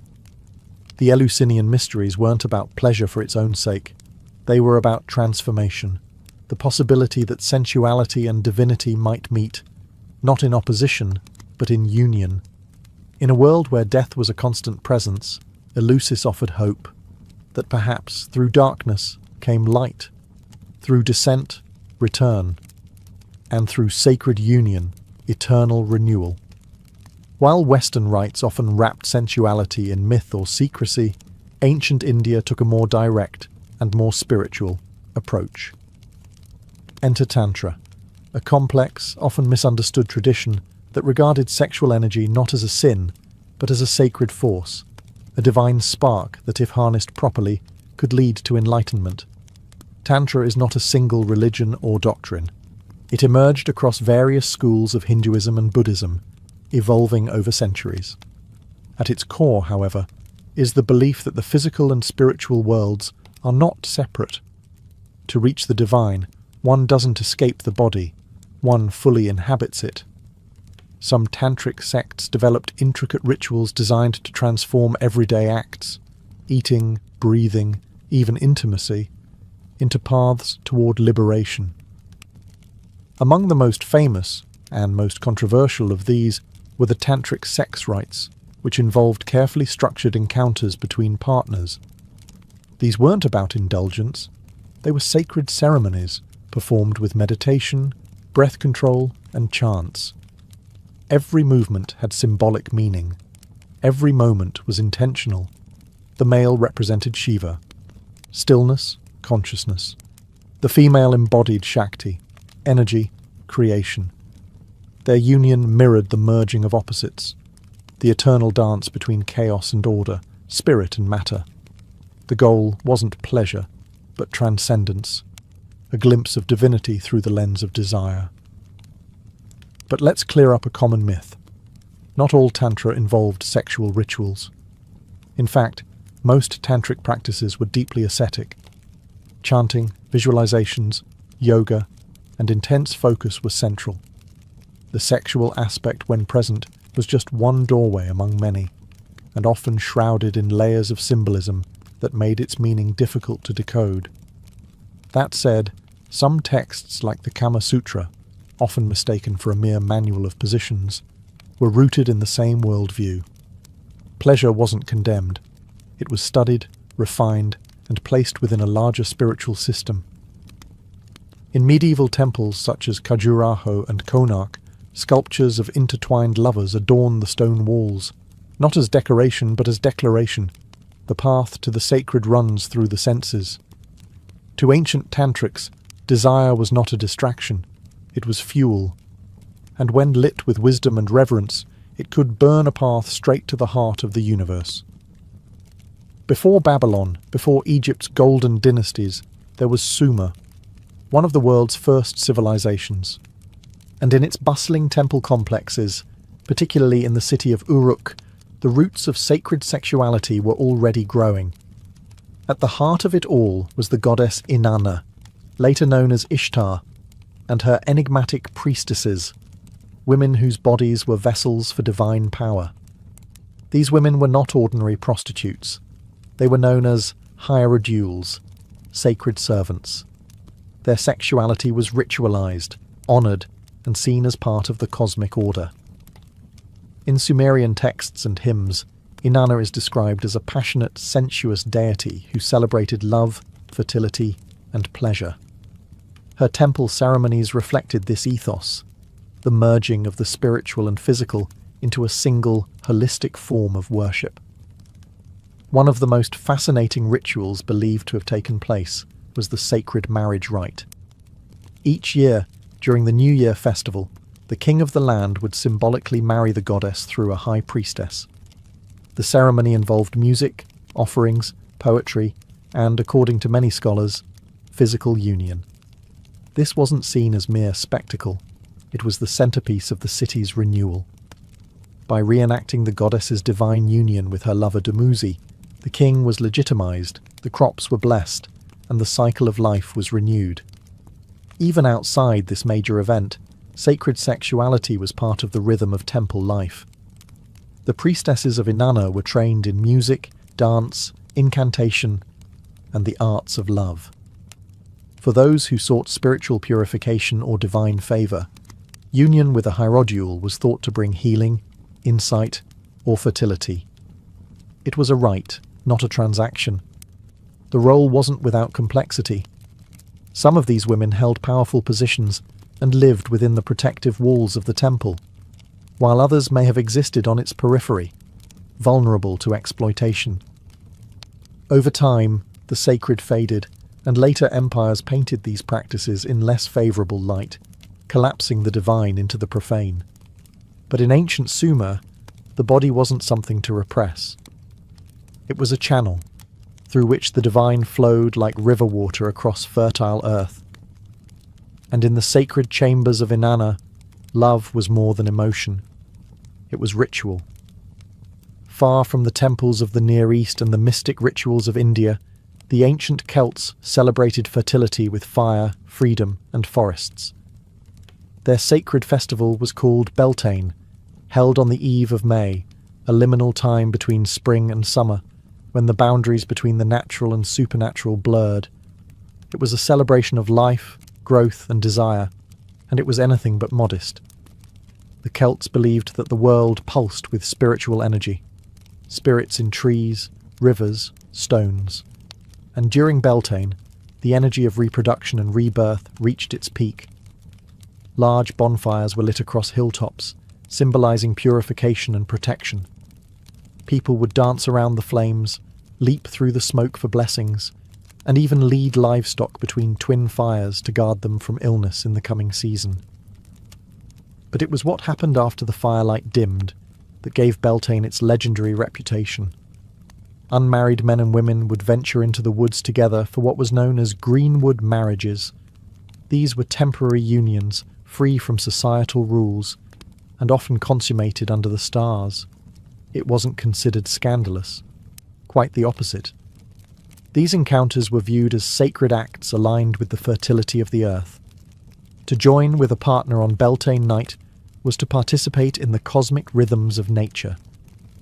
The Eleusinian mysteries weren't about pleasure for its own sake. They were about transformation, the possibility that sensuality and divinity might meet, not in opposition, but in union. In a world where death was a constant presence, Eleusis offered hope, that perhaps through darkness came light, through descent, return, and through sacred union, eternal renewal. While Western rites often wrapped sensuality in myth or secrecy, ancient India took a more direct and more spiritual approach. Enter Tantra, a complex, often misunderstood tradition that regarded sexual energy not as a sin, but as a sacred force, a divine spark that, if harnessed properly, could lead to enlightenment. Tantra is not a single religion or doctrine. It emerged across various schools of Hinduism and Buddhism, evolving over centuries. At its core, however, is the belief that the physical and spiritual worlds are not separate. To reach the divine, one doesn't escape the body, one fully inhabits it. Some tantric sects developed intricate rituals designed to transform everyday acts, eating, breathing, even intimacy, into paths toward liberation. Among the most famous and most controversial of these were the tantric sex rites, which involved carefully structured encounters between partners. These weren't about indulgence, they were sacred ceremonies performed with meditation, breath control, and chants. Every movement had symbolic meaning. Every moment was intentional. The male represented Shiva, stillness, consciousness. The female embodied Shakti, energy, creation. Their union mirrored the merging of opposites, the eternal dance between chaos and order, spirit and matter. The goal wasn't pleasure, but transcendence, a glimpse of divinity through the lens of desire. But let's clear up a common myth. Not all Tantra involved sexual rituals. In fact, most tantric practices were deeply ascetic. Chanting, visualizations, yoga, and intense focus were central. The sexual aspect, when present, was just one doorway among many, and often shrouded in layers of symbolism that made its meaning difficult to decode. That said, some texts like the Kama Sutra, often mistaken for a mere manual of positions, were rooted in the same worldview. Pleasure wasn't condemned. It was studied, refined, and placed within a larger spiritual system. In medieval temples such as Khajuraho and Konark, sculptures of intertwined lovers adorn the stone walls, not as decoration but as declaration. The path to the sacred runs through the senses. To ancient tantrics, desire was not a distraction, it was fuel. And when lit with wisdom and reverence, it could burn a path straight to the heart of the universe. Before Babylon, before Egypt's golden dynasties, there was Sumer, one of the world's first civilizations. And in its bustling temple complexes, particularly in the city of Uruk, the roots of sacred sexuality were already growing. At the heart of it all was the goddess Inanna, later known as Ishtar, and her enigmatic priestesses, women whose bodies were vessels for divine power. These women were not ordinary prostitutes. They were known as hierodules, sacred servants. Their sexuality was ritualized, honored, and seen as part of the cosmic order. In Sumerian texts and hymns, Inanna is described as a passionate, sensuous deity who celebrated love, fertility, and pleasure. Her temple ceremonies reflected this ethos, the merging of the spiritual and physical into a single, holistic form of worship. One of the most fascinating rituals believed to have taken place was the sacred marriage rite. Each year, during the New Year festival, the king of the land would symbolically marry the goddess through a high priestess. The ceremony involved music, offerings, poetry, and, according to many scholars, physical union. This wasn't seen as mere spectacle. It was the centerpiece of the city's renewal. By reenacting the goddess's divine union with her lover Dumuzi, the king was legitimized, the crops were blessed, and the cycle of life was renewed. Even outside this major event, sacred sexuality was part of the rhythm of temple life. The priestesses of Inanna were trained in music, dance, incantation, and the arts of love. For those who sought spiritual purification or divine favor, union with a hierodule was thought to bring healing, insight, or fertility. It was a rite, not a transaction. The role wasn't without complexity. Some of these women held powerful positions and lived within the protective walls of the temple. while others may have existed on its periphery, vulnerable to exploitation. Over time, the sacred faded, and later empires painted these practices in less favourable light, collapsing the divine into the profane. But in ancient Sumer, the body wasn't something to repress. It was a channel, through which the divine flowed like river water across fertile earth. And in the sacred chambers of Inanna, love was more than emotion. It was ritual. Far from the temples of the Near East and the mystic rituals of India, the ancient Celts celebrated fertility with fire, freedom, and forests. Their sacred festival was called Beltane, held on the eve of May, a liminal time between spring and summer, when the boundaries between the natural and supernatural blurred. It was a celebration of life, growth, and desire, and it was anything but modest. The Celts believed that the world pulsed with spiritual energy, spirits in trees, rivers, stones. And during Beltane, the energy of reproduction and rebirth reached its peak. Large bonfires were lit across hilltops, symbolizing purification and protection. People would dance around the flames, leap through the smoke for blessings, and even lead livestock between twin fires to guard them from illness in the coming season. But it was what happened after the firelight dimmed that gave Beltane its legendary reputation. Unmarried men and women would venture into the woods together for what was known as greenwood marriages. These were temporary unions, free from societal rules, and often consummated under the stars. It wasn't considered scandalous. Quite the opposite. These encounters were viewed as sacred acts aligned with the fertility of the earth. To join with a partner on Beltane night was to participate in the cosmic rhythms of nature,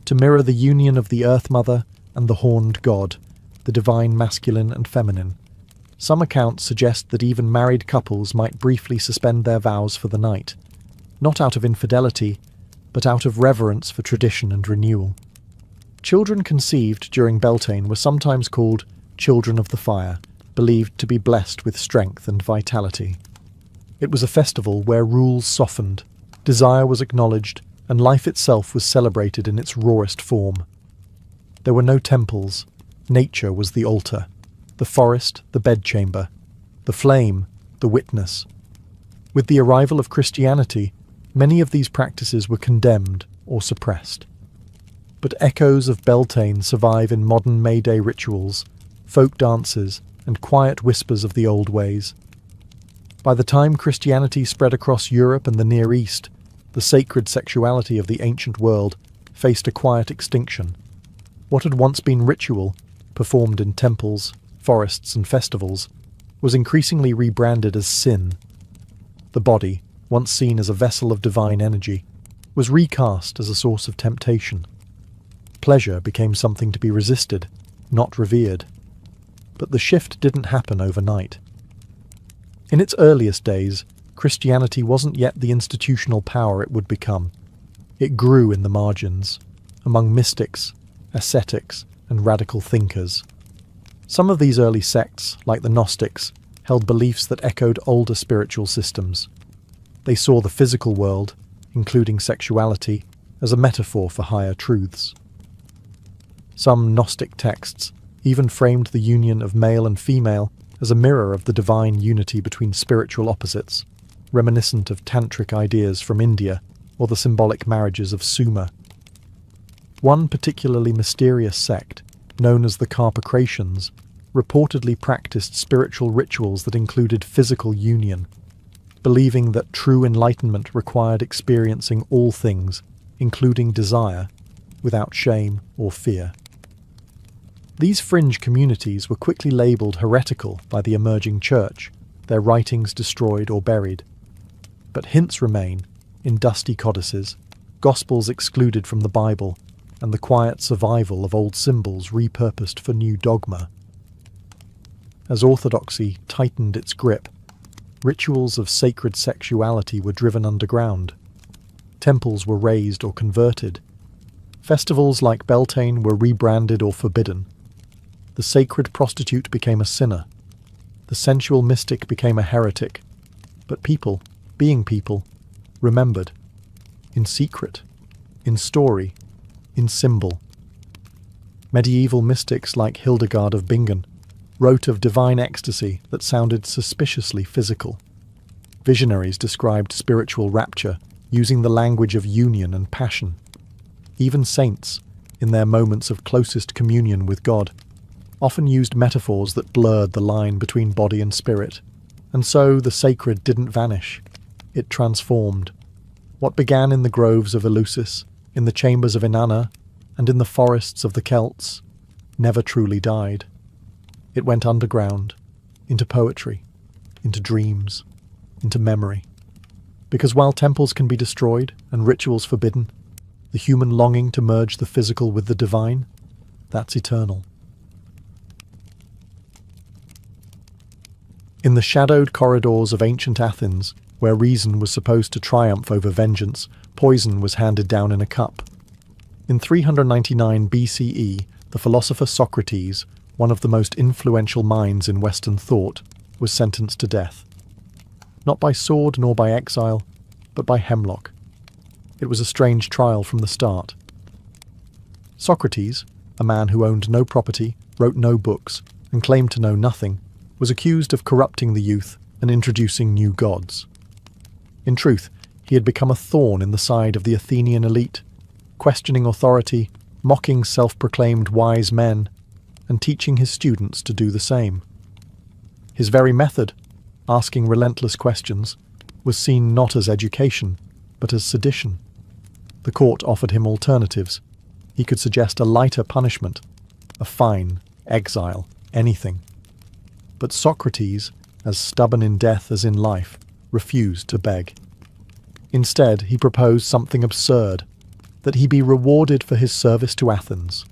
to mirror the union of the Earth Mother and the horned god, the divine masculine and feminine. Some accounts suggest that even married couples might briefly suspend their vows for the night, not out of infidelity, but out of reverence for tradition and renewal. Children conceived during Beltane were sometimes called children of the fire, believed to be blessed with strength and vitality. It was a festival where rules softened, desire was acknowledged, and life itself was celebrated in its rawest form. There were no temples. Nature was the altar, the forest the bedchamber, the flame the witness. With the arrival of Christianity, many of these practices were condemned or suppressed. But echoes of Beltane survive in modern May Day rituals, folk dances, and quiet whispers of the old ways. By the time Christianity spread across Europe and the Near East, the sacred sexuality of the ancient world faced a quiet extinction. What had once been ritual, performed in temples, forests, and festivals, was increasingly rebranded as sin. The body, once seen as a vessel of divine energy, was recast as a source of temptation. Pleasure became something to be resisted, not revered. But the shift didn't happen overnight. In its earliest days, Christianity wasn't yet the institutional power it would become. It grew in the margins, among mystics, ascetics, and radical thinkers. Some of these early sects, like the Gnostics, held beliefs that echoed older spiritual systems. They saw the physical world, including sexuality, as a metaphor for higher truths. Some Gnostic texts even framed the union of male and female as a mirror of the divine unity between spiritual opposites, reminiscent of tantric ideas from India or the symbolic marriages of Sumer. One particularly mysterious sect, known as the Carpocratians, reportedly practiced spiritual rituals that included physical union, believing that true enlightenment required experiencing all things, including desire, without shame or fear. These fringe communities were quickly labelled heretical by the emerging church, their writings destroyed or buried. But hints remain, in dusty codices, gospels excluded from the Bible, and the quiet survival of old symbols repurposed for new dogma. As orthodoxy tightened its grip, rituals of sacred sexuality were driven underground. Temples were razed or converted. Festivals like Beltane were rebranded or forbidden. The sacred prostitute became a sinner. The sensual mystic became a heretic. But people, being people, remembered. in secret, in story, in symbol. Medieval mystics like Hildegard of Bingen wrote of divine ecstasy that sounded suspiciously physical. Visionaries described spiritual rapture using the language of union and passion. Even saints, in their moments of closest communion with God, often used metaphors that blurred the line between body and spirit. And so the sacred didn't vanish. It transformed. What began in the groves of Eleusis, in the chambers of Inanna, and in the forests of the Celts, never truly died. It went underground, into poetry, into dreams, into memory. Because while temples can be destroyed and rituals forbidden, the human longing to merge the physical with the divine, that's eternal. In the shadowed corridors of ancient Athens, where reason was supposed to triumph over vengeance, poison was handed down in a cup. In 399 BCE, the philosopher Socrates, one of the most influential minds in Western thought, was sentenced to death. Not by sword nor by exile, but by hemlock. It was a strange trial from the start. Socrates, a man who owned no property, wrote no books, and claimed to know nothing, was accused of corrupting the youth and introducing new gods. In truth, he had become a thorn in the side of the Athenian elite, questioning authority, mocking self-proclaimed wise men, and teaching his students to do the same. His very method, asking relentless questions, was seen not as education, but as sedition. The court offered him alternatives. He could suggest a lighter punishment, a fine, exile, anything. But Socrates, as stubborn in death as in life, refused to beg. Instead, he proposed something absurd, that he be rewarded for his service to Athens.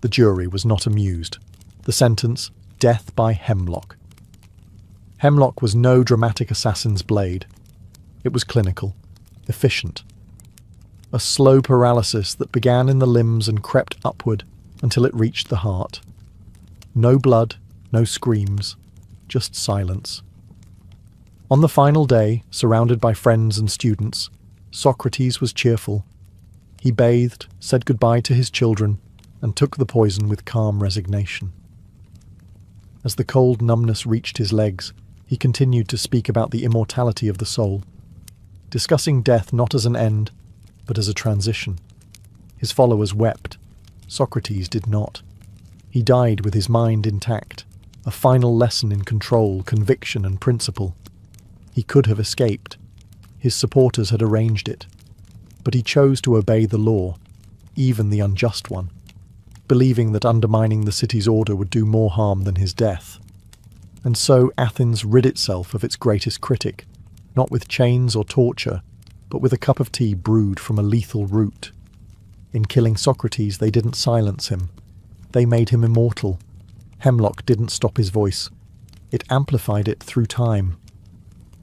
The jury was not amused. The sentence, death by hemlock. Hemlock was no dramatic assassin's blade. It was clinical, efficient. A slow paralysis that began in the limbs and crept upward until it reached the heart. No blood, no screams, just silence. On the final day, surrounded by friends and students, Socrates was cheerful. He bathed, said goodbye to his children, and took the poison with calm resignation. As the cold numbness reached his legs, he continued to speak about the immortality of the soul, discussing death not as an end, but as a transition. His followers wept. Socrates did not. He died with his mind intact, a final lesson in control, conviction, and principle. He could have escaped. His supporters had arranged it. But he chose to obey the law, even the unjust one, believing that undermining the city's order would do more harm than his death. And so Athens rid itself of its greatest critic, not with chains or torture, but with a cup of tea brewed from a lethal root. In killing Socrates, they didn't silence him. They made him immortal. Hemlock didn't stop his voice. It amplified it through time.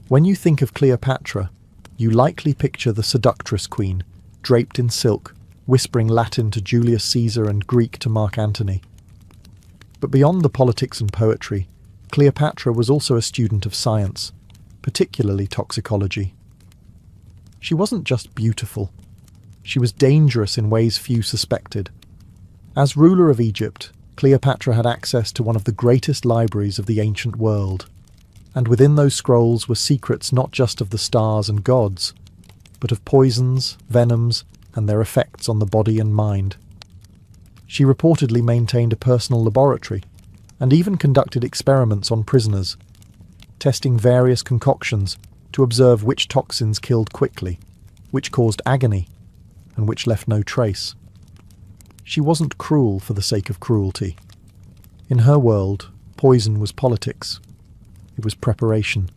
When you think of Cleopatra, you likely picture the seductress queen, draped in silk, whispering Latin to Julius Caesar and Greek to Mark Antony. But beyond the politics and poetry, Cleopatra was also a student of science, particularly toxicology. She wasn't just beautiful. She was dangerous in ways few suspected. As ruler of Egypt, Cleopatra had access to one of the greatest libraries of the ancient world, and within those scrolls were secrets not just of the stars and gods, but of poisons, venoms, and their effects on the body and mind. She reportedly maintained a personal laboratory, and even conducted experiments on prisoners, testing various concoctions to observe which toxins killed quickly, which caused agony, and which left no trace. She wasn't cruel for the sake of cruelty. In her world, poison was politics. It was preparation.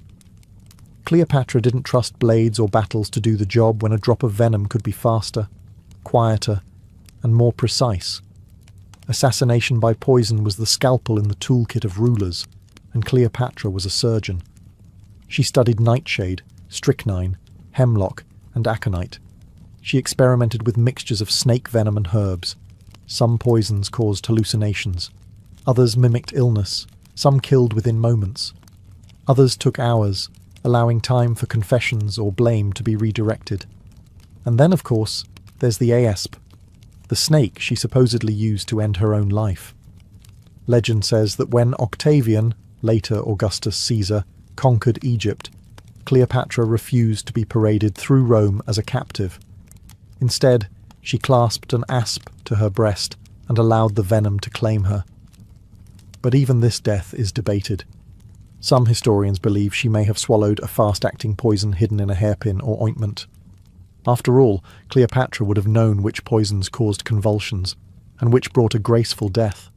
Cleopatra didn't trust blades or battles to do the job when a drop of venom could be faster, quieter, and more precise. Assassination by poison was the scalpel in the toolkit of rulers, and Cleopatra was a surgeon. She studied nightshade, strychnine, hemlock, and aconite. She experimented with mixtures of snake venom and herbs. Some poisons caused hallucinations. Others mimicked illness. Some killed within moments. Others took hours, allowing time for confessions or blame to be redirected. And then, of course, there's the asp, the snake she supposedly used to end her own life. Legend says that when Octavian, later Augustus Caesar, conquered Egypt, Cleopatra refused to be paraded through Rome as a captive. Instead, she clasped an asp to her breast and allowed the venom to claim her. But even this death is debated. Some historians believe she may have swallowed a fast-acting poison hidden in a hairpin or ointment. After all, Cleopatra would have known which poisons caused convulsions, and which brought a graceful death.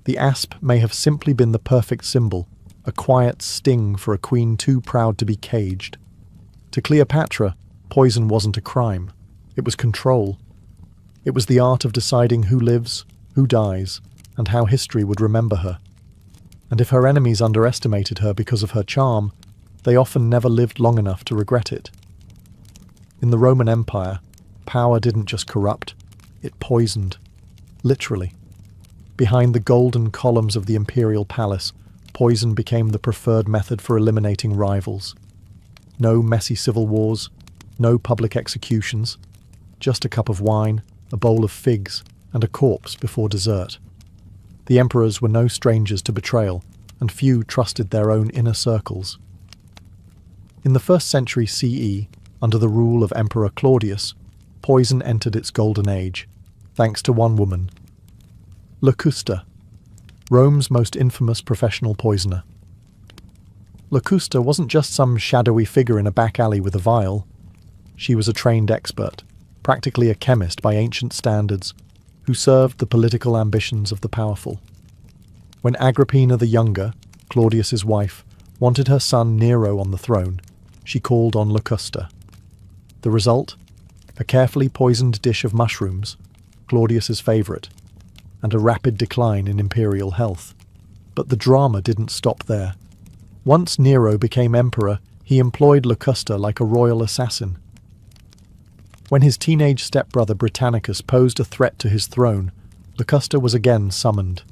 The asp may have simply been the perfect symbol, a quiet sting for a queen too proud to be caged. To Cleopatra, poison wasn't a crime. It was control. It was the art of deciding who lives, who dies, and how history would remember her. And if her enemies underestimated her because of her charm, they often never lived long enough to regret it. In the Roman Empire, power didn't just corrupt, it poisoned. Literally. Behind the golden columns of the imperial palace, poison became the preferred method for eliminating rivals. No messy civil wars, no public executions, just a cup of wine, a bowl of figs, and a corpse before dessert. The emperors were no strangers to betrayal, and few trusted their own inner circles. In the 1st century CE, under the rule of Emperor Claudius, poison entered its golden age, thanks to one woman, Locusta, Rome's most infamous professional poisoner. Locusta wasn't just some shadowy figure in a back alley with a vial. She was a trained expert, practically a chemist by ancient standards, who served the political ambitions of the powerful. When Agrippina the Younger, Claudius's wife, wanted her son Nero on the throne, she called on Locusta. The result? A carefully poisoned dish of mushrooms, Claudius's favourite, and a rapid decline in imperial health. But the drama didn't stop there. Once Nero became emperor, he employed Locusta like a royal assassin. When his teenage stepbrother Britannicus posed a threat to his throne, Locusta was again summoned.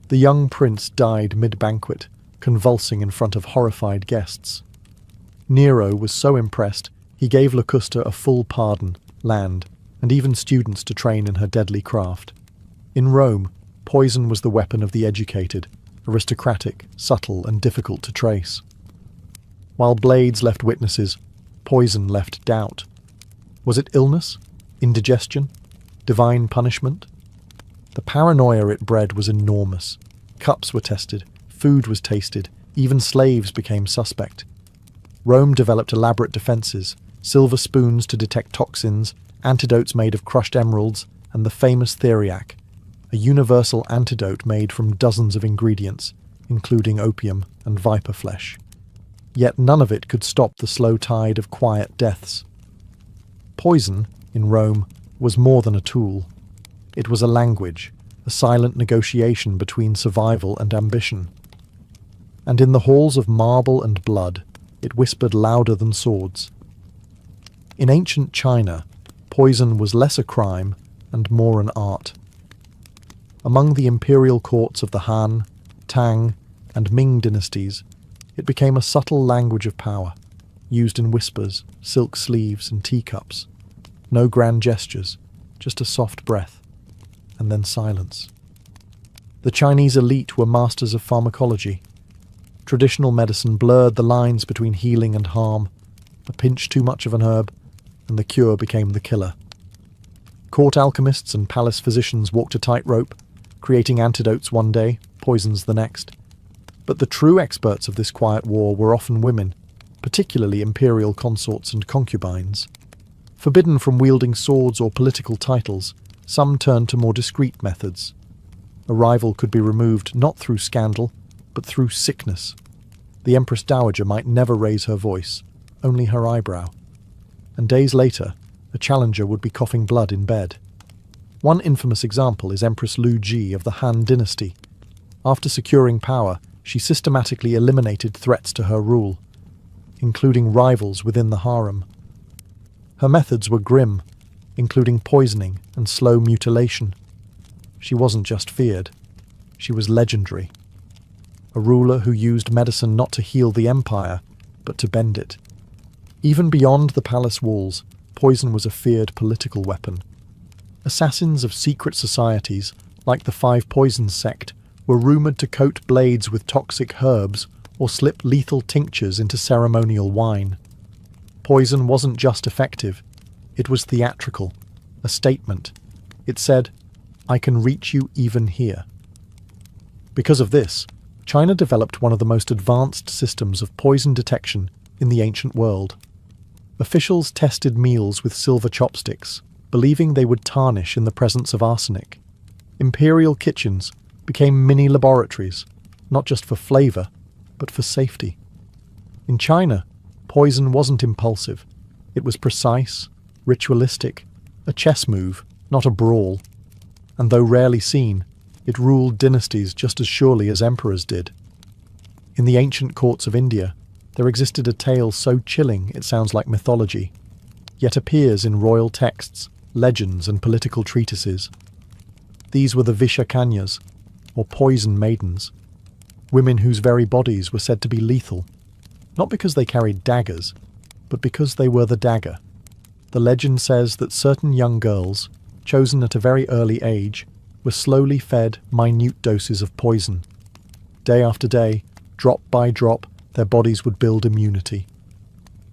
The young prince died mid-banquet, convulsing in front of horrified guests. Nero was so impressed, he gave Locusta a full pardon, land, and even students to train in her deadly craft. In Rome, poison was the weapon of the educated, aristocratic, subtle, and difficult to trace. While blades left witnesses, poison left doubt. Was it illness? Indigestion? Divine punishment? The paranoia it bred was enormous. Cups were tested, food was tasted, even slaves became suspect. Rome developed elaborate defences, silver spoons to detect toxins, antidotes made of crushed emeralds, and the famous theriac, a universal antidote made from dozens of ingredients, including opium and viper flesh. Yet none of it could stop the slow tide of quiet deaths. Poison, in Rome, was more than a tool. It was a language, a silent negotiation between survival and ambition. And in the halls of marble and blood, it whispered louder than swords. In ancient China, poison was less a crime and more an art. Among the imperial courts of the Han, Tang, and Ming dynasties, it became a subtle language of power, used in whispers, silk sleeves, and teacups. No grand gestures, just a soft breath, and then silence. The Chinese elite were masters of pharmacology. Traditional medicine blurred the lines between healing and harm. A pinch too much of an herb, and the cure became the killer. Court alchemists and palace physicians walked a tightrope, creating antidotes one day, poisons the next. But the true experts of this quiet war were often women, particularly imperial consorts and concubines. Forbidden from wielding swords or political titles, some turned to more discreet methods. A rival could be removed not through scandal, but through sickness. The Empress Dowager might never raise her voice, only her eyebrow. And days later, a challenger would be coughing blood in bed. One infamous example is Empress Lu Ji of the Han dynasty. After securing power, she systematically eliminated threats to her rule, including rivals within the harem. Her methods were grim, including poisoning and slow mutilation. She wasn't just feared, she was legendary. A ruler who used medicine not to heal the empire, but to bend it. Even beyond the palace walls, poison was a feared political weapon. Assassins of secret societies, like the Five Poisons sect, were rumoured to coat blades with toxic herbs or slip lethal tinctures into ceremonial wine. Poison wasn't just effective, it was theatrical, a statement. It said, "I can reach you even here." Because of this, China developed one of the most advanced systems of poison detection in the ancient world. Officials tested meals with silver chopsticks, believing they would tarnish in the presence of arsenic. Imperial kitchens became mini laboratories, not just for flavour, but for safety. In China, poison wasn't impulsive. It was precise, ritualistic, a chess move, not a brawl. And though rarely seen, it ruled dynasties just as surely as emperors did. In the ancient courts of India, there existed a tale so chilling it sounds like mythology, yet appears in royal texts, legends and political treatises. These were the Vishakanyas, or poison maidens, women whose very bodies were said to be lethal, not because they carried daggers, but because they were the dagger. The legend says that certain young girls, chosen at a very early age, were slowly fed minute doses of poison. Day after day, drop by drop, their bodies would build immunity.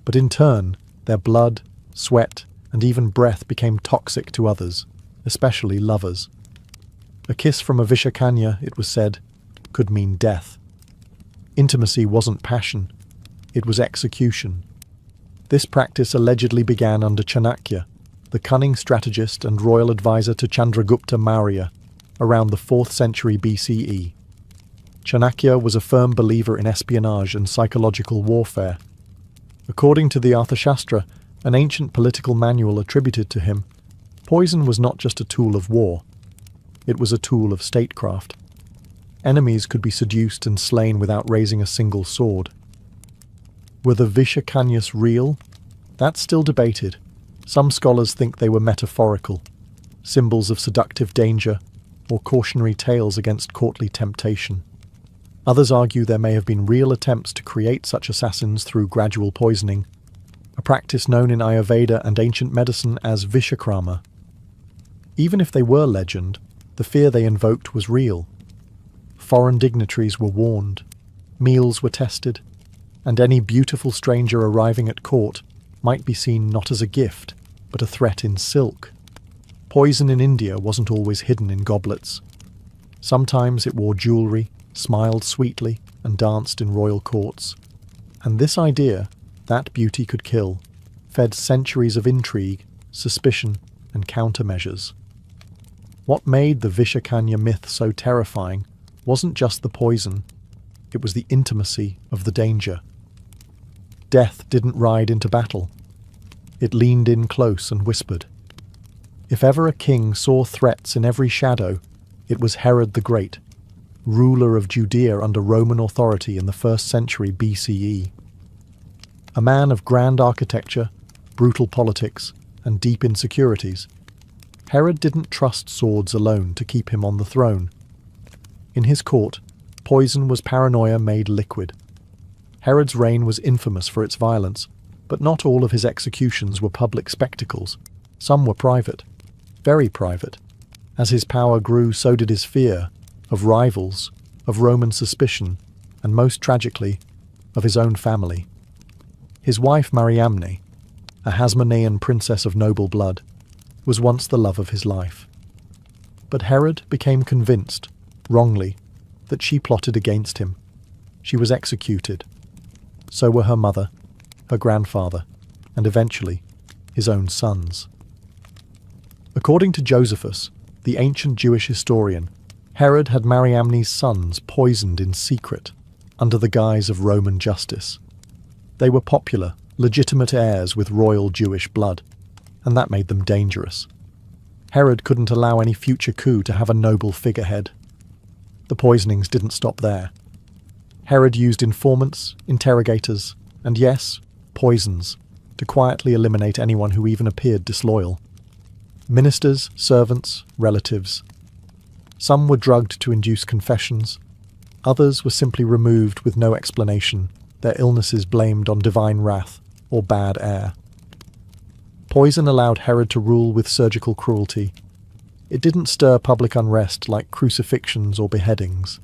But in turn, their blood, sweat, and even breath became toxic to others, especially lovers. A kiss from a Vishakanya, it was said, could mean death. Intimacy wasn't passion, it was execution. This practice allegedly began under Chanakya, the cunning strategist and royal advisor to Chandragupta Maurya, around the 4th century BCE. Chanakya was a firm believer in espionage and psychological warfare. According to the Arthashastra, an ancient political manual attributed to him, poison was not just a tool of war, it was a tool of statecraft. Enemies could be seduced and slain without raising a single sword. Were the Vishakanyas real? That's still debated. Some scholars think they were metaphorical, symbols of seductive danger, or cautionary tales against courtly temptation. Others argue there may have been real attempts to create such assassins through gradual poisoning, a practice known in Ayurveda and ancient medicine as Vishakrama. Even if they were legend, the fear they invoked was real. Foreign dignitaries were warned, meals were tested, and any beautiful stranger arriving at court might be seen not as a gift, but a threat in silk. Poison in India wasn't always hidden in goblets. Sometimes it wore jewellery, smiled sweetly, and danced in royal courts. And this idea, that beauty could kill, fed centuries of intrigue, suspicion, and countermeasures. What made the Vishakanya myth so terrifying wasn't just the poison, it was the intimacy of the danger. Death didn't ride into battle. It leaned in close and whispered. If ever a king saw threats in every shadow, it was Herod the Great, ruler of Judea under Roman authority in the 1st century BCE. A man of grand architecture, brutal politics, and deep insecurities, Herod didn't trust swords alone to keep him on the throne. In his court, poison was paranoia made liquid. Herod's reign was infamous for its violence, but not all of his executions were public spectacles. Some were private. Very private. As his power grew, so did his fear of rivals, of Roman suspicion, and most tragically, of his own family. His wife Mariamne, a Hasmonean princess of noble blood, was once the love of his life. But Herod became convinced, wrongly, that she plotted against him. She was executed. So were her mother, her grandfather, and eventually, his own sons. According to Josephus, the ancient Jewish historian, Herod had Mariamne's sons poisoned in secret, under the guise of Roman justice. They were popular, legitimate heirs with royal Jewish blood, and that made them dangerous. Herod couldn't allow any future coup to have a noble figurehead. The poisonings didn't stop there. Herod used informants, interrogators, and yes, poisons, to quietly eliminate anyone who even appeared disloyal. Ministers, servants, relatives. Some were drugged to induce confessions. Others were simply removed with no explanation, their illnesses blamed on divine wrath or bad air. Poison allowed Herod to rule with surgical cruelty. It didn't stir public unrest like crucifixions or beheadings.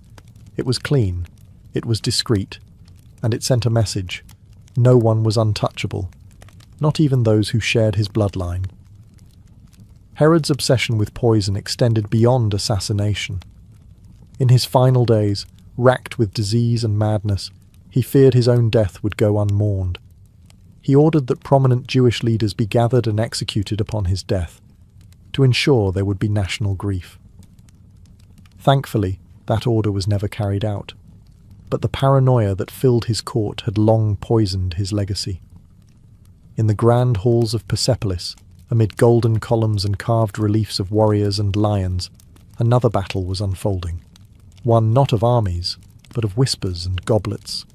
It was clean, it was discreet, and it sent a message. No one was untouchable, not even those who shared his bloodline. Herod's obsession with poison extended beyond assassination. In his final days, racked with disease and madness, he feared his own death would go unmourned. He ordered that prominent Jewish leaders be gathered and executed upon his death, to ensure there would be national grief. Thankfully, that order was never carried out, but the paranoia that filled his court had long poisoned his legacy. In the grand halls of Persepolis, amid golden columns and carved reliefs of warriors and lions, another battle was unfolding, one not of armies, but of whispers and goblets.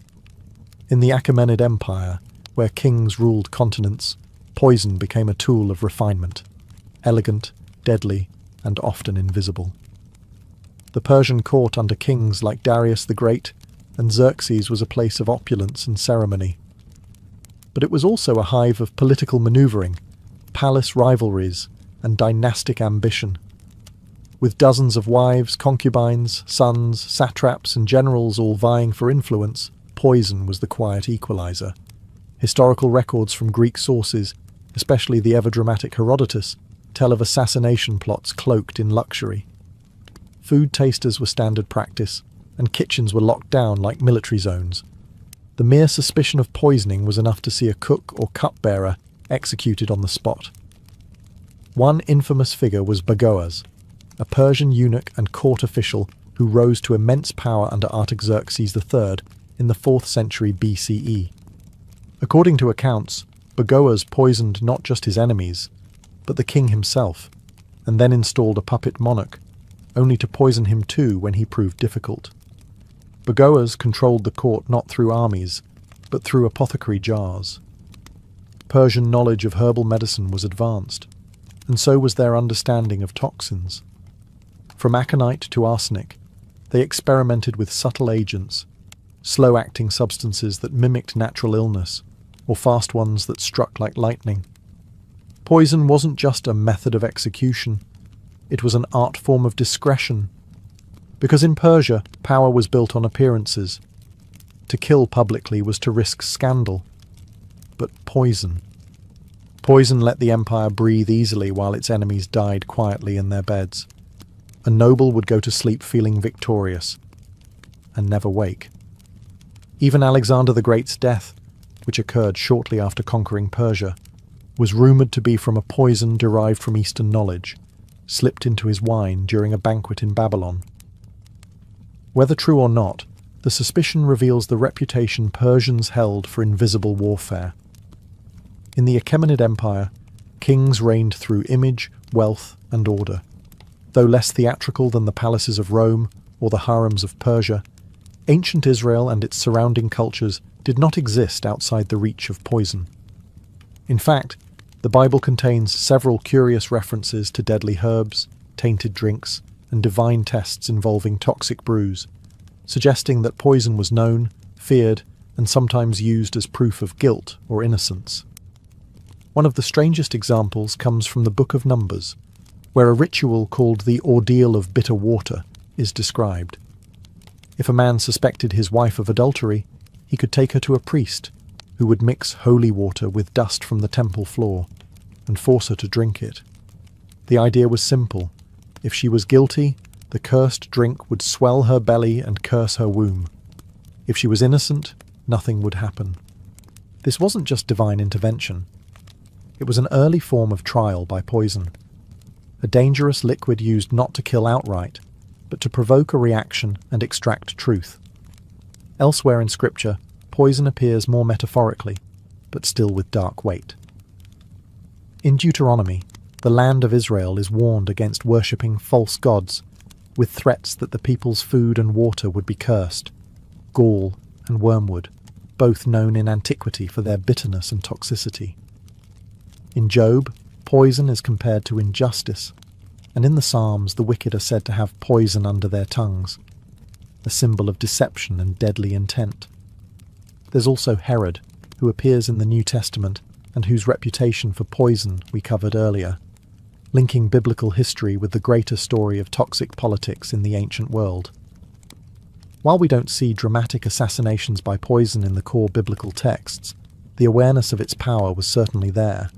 In the Achaemenid Empire, where kings ruled continents, poison became a tool of refinement, elegant, deadly, and often invisible. The Persian court under kings like Darius the Great and Xerxes was a place of opulence and ceremony. But it was also a hive of political maneuvering, palace rivalries, and dynastic ambition. With dozens of wives, concubines, sons, satraps, and generals all vying for influence, poison was the quiet equalizer. Historical records from Greek sources, especially the ever-dramatic Herodotus, tell of assassination plots cloaked in luxury. Food tasters were standard practice, and kitchens were locked down like military zones. The mere suspicion of poisoning was enough to see a cook or cupbearer executed on the spot. One infamous figure was Bagoas, a Persian eunuch and court official who rose to immense power under Artaxerxes III in the 4th century BCE. According to accounts, Bagoas poisoned not just his enemies, but the king himself, and then installed a puppet monarch, only to poison him too when he proved difficult. Bagoas controlled the court not through armies, but through apothecary jars. Persian knowledge of herbal medicine was advanced, and so was their understanding of toxins. From aconite to arsenic, they experimented with subtle agents, slow-acting substances that mimicked natural illness, or fast ones that struck like lightning. Poison wasn't just a method of execution, it was an art form of discretion. Because in Persia, power was built on appearances. To kill publicly was to risk scandal. But poison. Poison let the empire breathe easily while its enemies died quietly in their beds. A noble would go to sleep feeling victorious, and never wake. Even Alexander the Great's death, which occurred shortly after conquering Persia, was rumoured to be from a poison derived from Eastern knowledge, slipped into his wine during a banquet in Babylon. Whether true or not, the suspicion reveals the reputation Persians held for invisible warfare. In the Achaemenid Empire, kings reigned through image, wealth, and order. Though less theatrical than the palaces of Rome or the harems of Persia, ancient Israel and its surrounding cultures did not exist outside the reach of poison. In fact, the Bible contains several curious references to deadly herbs, tainted drinks, and divine tests involving toxic brews, suggesting that poison was known, feared, and sometimes used as proof of guilt or innocence. One of the strangest examples comes from the Book of Numbers, where a ritual called the Ordeal of Bitter Water is described. If a man suspected his wife of adultery, he could take her to a priest, who would mix holy water with dust from the temple floor, and force her to drink it. The idea was simple. If she was guilty, the cursed drink would swell her belly and curse her womb. If she was innocent, nothing would happen. This wasn't just divine intervention. It was an early form of trial by poison, a dangerous liquid used not to kill outright, but to provoke a reaction and extract truth. Elsewhere in Scripture, poison appears more metaphorically, but still with dark weight. In Deuteronomy, the land of Israel is warned against worshipping false gods, with threats that the people's food and water would be cursed, gall and wormwood, both known in antiquity for their bitterness and toxicity. In Job, poison is compared to injustice, and in the Psalms the wicked are said to have poison under their tongues, a symbol of deception and deadly intent. There's also Herod, who appears in the New Testament and whose reputation for poison we covered earlier, linking biblical history with the greater story of toxic politics in the ancient world. While we don't see dramatic assassinations by poison in the core biblical texts, the awareness of its power was certainly there.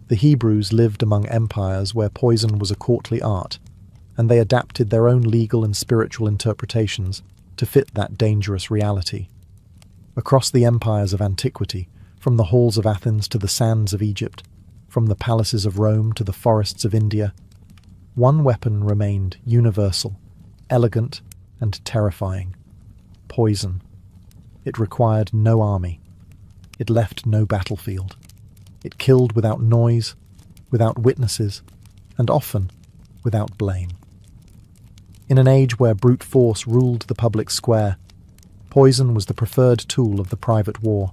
The Hebrews lived among empires where poison was a courtly art, and they adapted their own legal and spiritual interpretations to fit that dangerous reality. Across the empires of antiquity, from the halls of Athens to the sands of Egypt, from the palaces of Rome to the forests of India, one weapon remained universal, elegant, and terrifying: poison. It required no army. It left no battlefield. It killed without noise, without witnesses, and often without blame. In an age where brute force ruled the public square, poison was the preferred tool of the private war.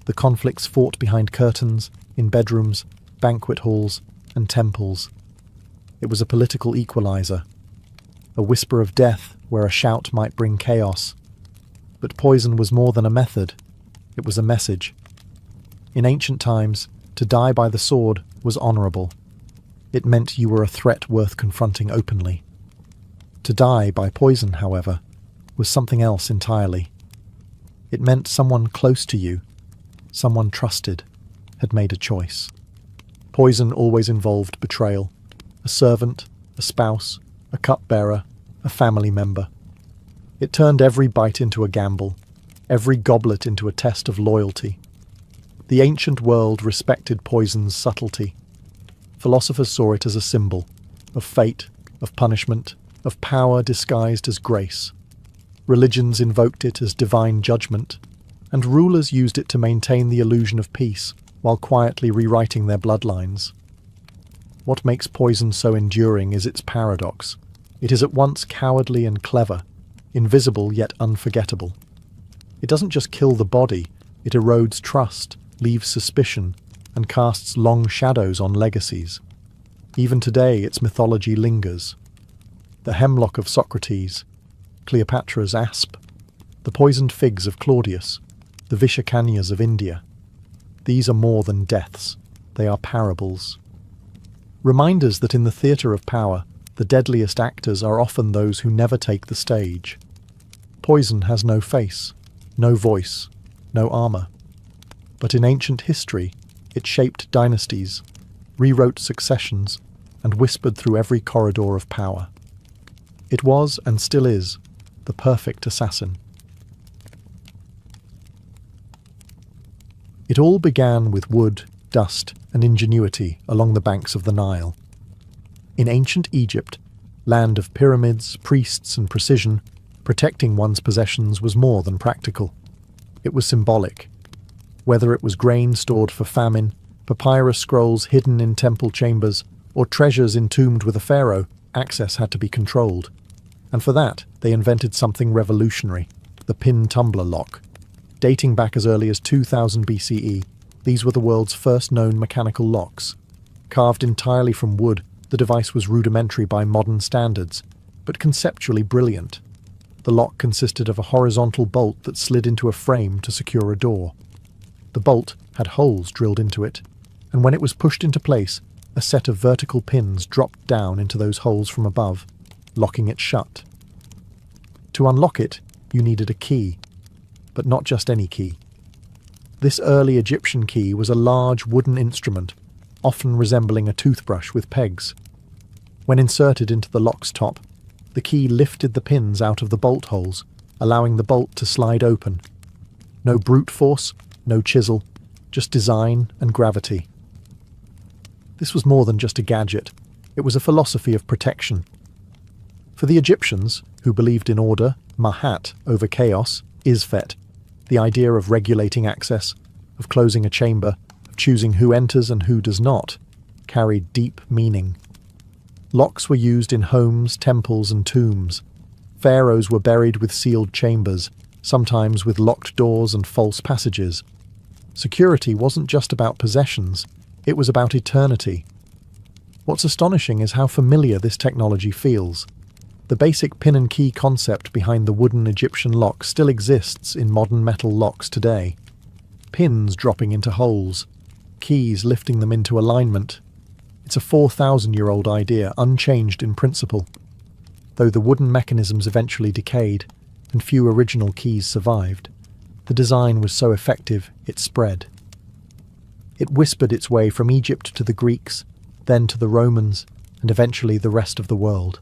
The conflicts fought behind curtains, in bedrooms, banquet halls, and temples. It was a political equalizer, a whisper of death where a shout might bring chaos. But poison was more than a method, it was a message. In ancient times, to die by the sword was honourable. It meant you were a threat worth confronting openly. To die by poison, however, was something else entirely. It meant someone close to you, someone trusted, had made a choice. Poison always involved betrayal: a servant, a spouse, a cupbearer, a family member. It turned every bite into a gamble, every goblet into a test of loyalty. The ancient world respected poison's subtlety. Philosophers saw it as a symbol of fate, of punishment, of power disguised as grace. Religions invoked it as divine judgment, and rulers used it to maintain the illusion of peace while quietly rewriting their bloodlines. What makes poison so enduring is its paradox. It is at once cowardly and clever, invisible yet unforgettable. It doesn't just kill the body, it erodes trust, leaves suspicion, and casts long shadows on legacies. Even today its mythology lingers. The hemlock of Socrates, Cleopatra's asp, the poisoned figs of Claudius, the Vishakanyas of India. These are more than deaths, they are parables. Reminders that in the theatre of power, the deadliest actors are often those who never take the stage. Poison has no face, no voice, no armour. But in ancient history, it shaped dynasties, rewrote successions, and whispered through every corridor of power. It was, and still is, the perfect assassin. It all began with wood, dust, and ingenuity along the banks of the Nile. In ancient Egypt, land of pyramids, priests, and precision, protecting one's possessions was more than practical. It was symbolic. Whether it was grain stored for famine, papyrus scrolls hidden in temple chambers, or treasures entombed with a pharaoh, access had to be controlled. And for that, they invented something revolutionary: the pin tumbler lock. Dating back as early as 2000 BCE, these were the world's first known mechanical locks. Carved entirely from wood, the device was rudimentary by modern standards, but conceptually brilliant. The lock consisted of a horizontal bolt that slid into a frame to secure a door. The bolt had holes drilled into it, and when it was pushed into place, a set of vertical pins dropped down into those holes from above, locking it shut. To unlock it, you needed a key, but not just any key. This early Egyptian key was a large wooden instrument, often resembling a toothbrush with pegs. When inserted into the lock's top, the key lifted the pins out of the bolt holes, allowing the bolt to slide open. No brute force, no chisel, just design and gravity. This was more than just a gadget. It was a philosophy of protection. For the Egyptians, who believed in order, Mahat, over chaos, Isfet, the idea of regulating access, of closing a chamber, of choosing who enters and who does not, carried deep meaning. Locks were used in homes, temples, and tombs. Pharaohs were buried with sealed chambers, sometimes with locked doors and false passages. Security wasn't just about possessions, it was about eternity. What's astonishing is how familiar this technology feels. The basic pin and key concept behind the wooden Egyptian lock still exists in modern metal locks today. Pins dropping into holes, keys lifting them into alignment. It's a 4,000-year-old idea, unchanged in principle. Though the wooden mechanisms eventually decayed and few original keys survived, the design was so effective it spread. It whispered its way from Egypt to the Greeks, then to the Romans, and eventually the rest of the world.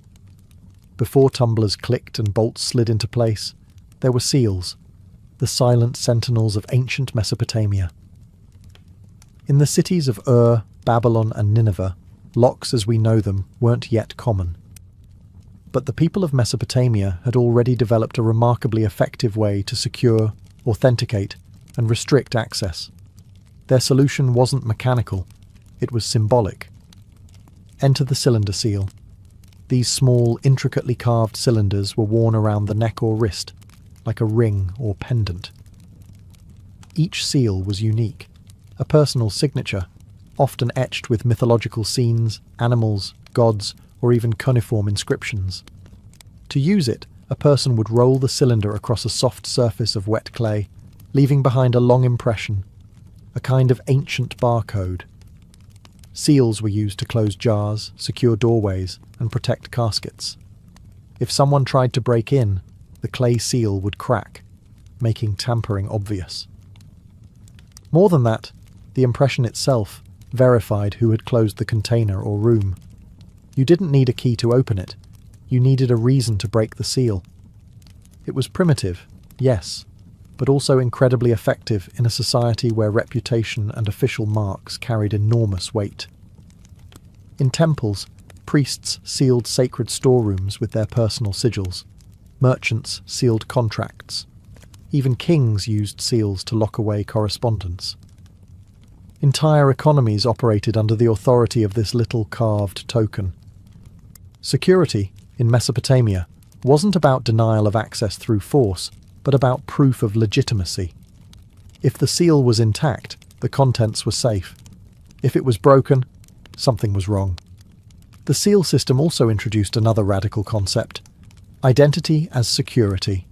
Before tumblers clicked and bolts slid into place, there were seals, the silent sentinels of ancient Mesopotamia. In the cities of Ur, Babylon and Nineveh, locks as we know them weren't yet common. But the people of Mesopotamia had already developed a remarkably effective way to secure, authenticate, and restrict access. Their solution wasn't mechanical, it was symbolic. Enter the cylinder seal. These small, intricately carved cylinders were worn around the neck or wrist, like a ring or pendant. Each seal was unique, a personal signature, often etched with mythological scenes, animals, gods, or even cuneiform inscriptions. To use it, a person would roll the cylinder across a soft surface of wet clay, leaving behind a long impression, a kind of ancient barcode. Seals were used to close jars, secure doorways, and protect caskets. If someone tried to break in, the clay seal would crack, making tampering obvious. More than that, the impression itself verified who had closed the container or room. You didn't need a key to open it, you needed a reason to break the seal. It was primitive, yes, but also incredibly effective in a society where reputation and official marks carried enormous weight. In temples, priests sealed sacred storerooms with their personal sigils. Merchants sealed contracts. Even kings used seals to lock away correspondence. Entire economies operated under the authority of this little carved token. Security, in Mesopotamia, wasn't about denial of access through force, but about proof of legitimacy. If the seal was intact, the contents were safe. If it was broken, something was wrong. The seal system also introduced another radical concept: identity as security.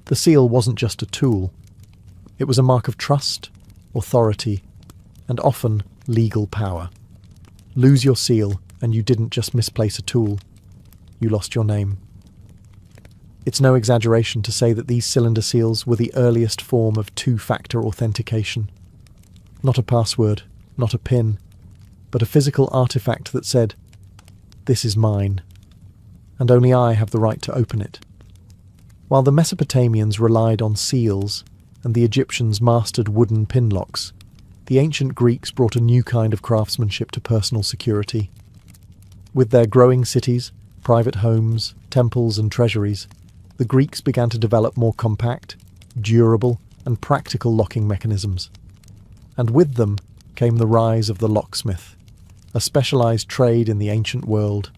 The seal wasn't just a tool. It was a mark of trust, authority, and often legal power. Lose your seal, and you didn't just misplace a tool. You lost your name. It's no exaggeration to say that these cylinder seals were the earliest form of two-factor authentication. Not a password, not a PIN, but a physical artifact that said, "This is mine, and only I have the right to open it." While the Mesopotamians relied on seals and the Egyptians mastered wooden pin locks, the ancient Greeks brought a new kind of craftsmanship to personal security. With their growing cities, private homes, temples and treasuries, the Greeks began to develop more compact, durable and practical locking mechanisms. And with them came the rise of the locksmith, a specialized trade in the ancient world.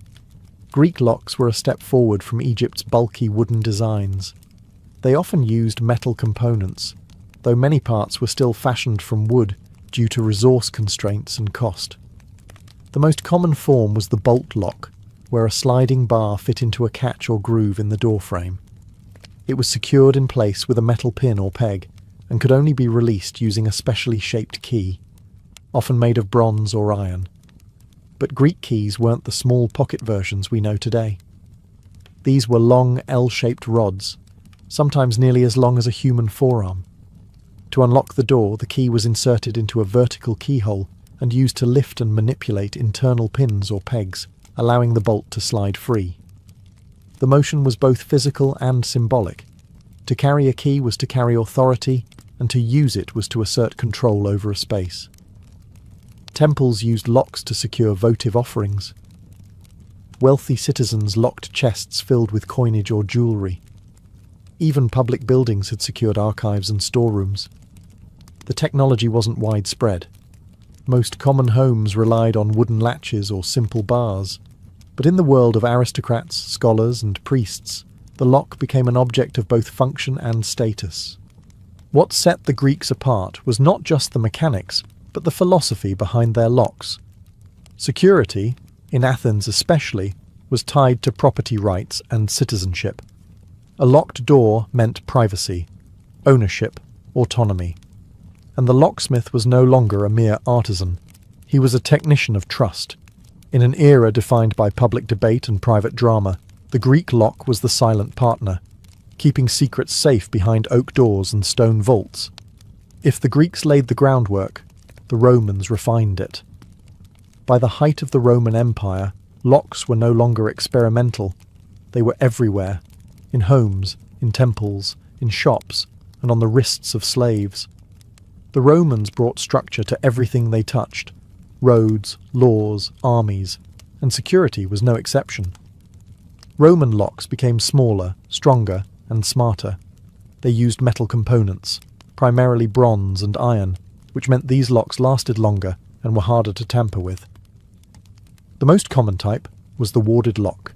Greek locks were a step forward from Egypt's bulky wooden designs. They often used metal components, though many parts were still fashioned from wood due to resource constraints and cost. The most common form was the bolt lock, where a sliding bar fit into a catch or groove in the doorframe. It was secured in place with a metal pin or peg, and could only be released using a specially shaped key, often made of bronze or iron. But Greek keys weren't the small pocket versions we know today. These were long L-shaped rods, sometimes nearly as long as a human forearm. To unlock the door, the key was inserted into a vertical keyhole and used to lift and manipulate internal pins or pegs, allowing the bolt to slide free. The motion was both physical and symbolic. To carry a key was to carry authority, and to use it was to assert control over a space. Temples used locks to secure votive offerings. Wealthy citizens locked chests filled with coinage or jewellery. Even public buildings had secured archives and storerooms. The technology wasn't widespread. Most common homes relied on wooden latches or simple bars. But in the world of aristocrats, scholars, and priests, the lock became an object of both function and status. What set the Greeks apart was not just the mechanics, but the philosophy behind their locks. Security, in Athens especially, was tied to property rights and citizenship. A locked door meant privacy, ownership, autonomy. and the locksmith was no longer a mere artisan. He was a technician of trust. In an era defined by public debate and private drama, the Greek lock was the silent partner, keeping secrets safe behind oak doors and stone vaults. If the Greeks laid the groundwork, the Romans refined it. By the height of the Roman Empire, locks were no longer experimental. They were everywhere, in homes, in temples, in shops, and on the wrists of slaves. The Romans brought structure to everything they touched: roads, laws, armies, and security was no exception. Roman locks became smaller, stronger, and smarter. They used metal components, primarily bronze and iron, which meant these locks lasted longer and were harder to tamper with. The most common type was the warded lock,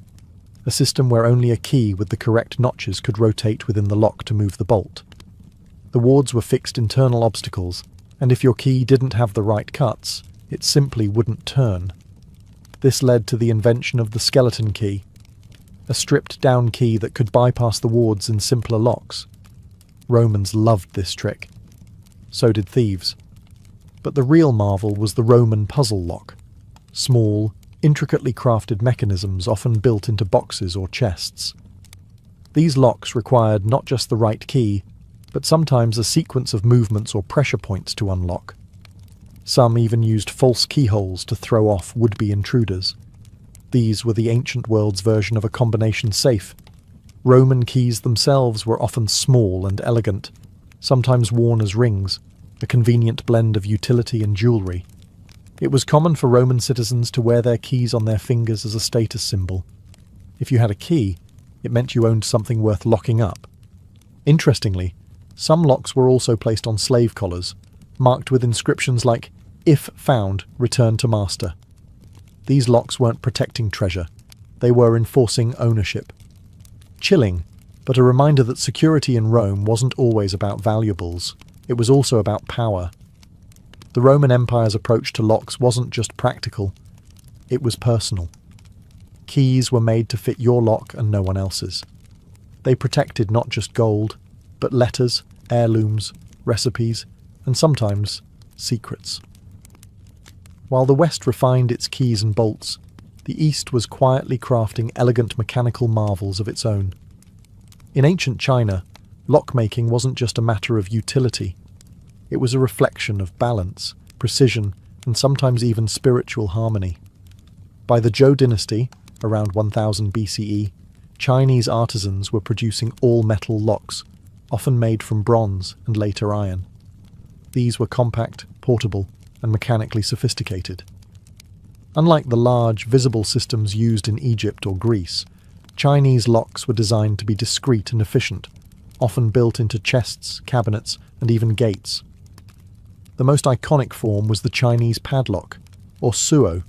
a system where only a key with the correct notches could rotate within the lock to move the bolt. The wards were fixed internal obstacles, and if your key didn't have the right cuts, it simply wouldn't turn. This led to the invention of the skeleton key, a stripped-down key that could bypass the wards in simpler locks. Romans loved this trick. So did thieves. But the real marvel was the Roman puzzle lock. Small, intricately crafted mechanisms often built into boxes or chests. These locks required not just the right key, but sometimes a sequence of movements or pressure points to unlock. Some even used false keyholes to throw off would-be intruders. These were the ancient world's version of a combination safe. Roman keys themselves were often small and elegant, sometimes worn as rings, a convenient blend of utility and jewellery. It was common for Roman citizens to wear their keys on their fingers as a status symbol. If you had a key, it meant you owned something worth locking up. Interestingly, some locks were also placed on slave collars, marked with inscriptions like, "If found, return to master." These locks weren't protecting treasure, they were enforcing ownership. Chilling, but a reminder that security in Rome wasn't always about valuables, it was also about power. The Roman Empire's approach to locks wasn't just practical, it was personal. Keys were made to fit your lock and no one else's. They protected not just gold, but letters, heirlooms, recipes, and sometimes secrets. While the West refined its keys and bolts, the East was quietly crafting elegant mechanical marvels of its own. In ancient China, lockmaking wasn't just a matter of utility. It was a reflection of balance, precision, and sometimes even spiritual harmony. By the Zhou dynasty, around 1000 BCE, Chinese artisans were producing all-metal locks, often made from bronze and later iron. These were compact, portable, and mechanically sophisticated. Unlike the large, visible systems used in Egypt or Greece, Chinese locks were designed to be discreet and efficient, often built into chests, cabinets, and even gates. The most iconic form was the Chinese padlock, or suo.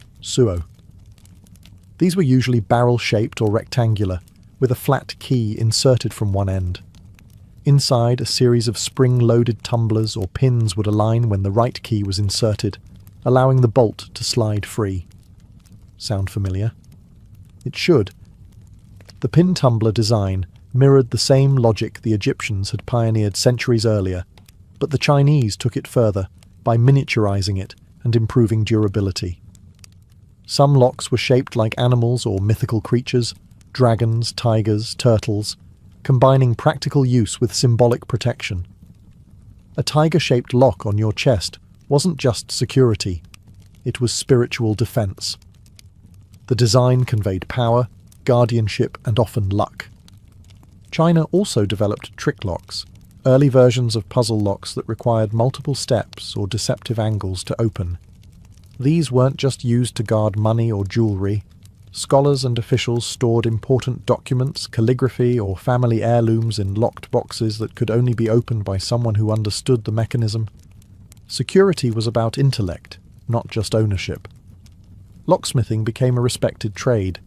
These were usually barrel-shaped or rectangular, with a flat key inserted from one end. Inside, a series of spring-loaded tumblers or pins would align when the right key was inserted, allowing the bolt to slide free. Sound familiar? It should. The pin tumbler design mirrored the same logic the Egyptians had pioneered centuries earlier, but the Chinese took it further by miniaturizing it and improving durability. Some locks were shaped like animals or mythical creatures, dragons, tigers, turtles, combining practical use with symbolic protection. A tiger-shaped lock on your chest wasn't just security, it was spiritual defense. The design conveyed power, guardianship, and often luck. China also developed trick locks, early versions of puzzle locks that required multiple steps or deceptive angles to open. These weren't just used to guard money or jewellery. Scholars and officials stored important documents, calligraphy, or family heirlooms in locked boxes that could only be opened by someone who understood the mechanism. Security was about intellect, not just ownership. Locksmithing became a respected trade.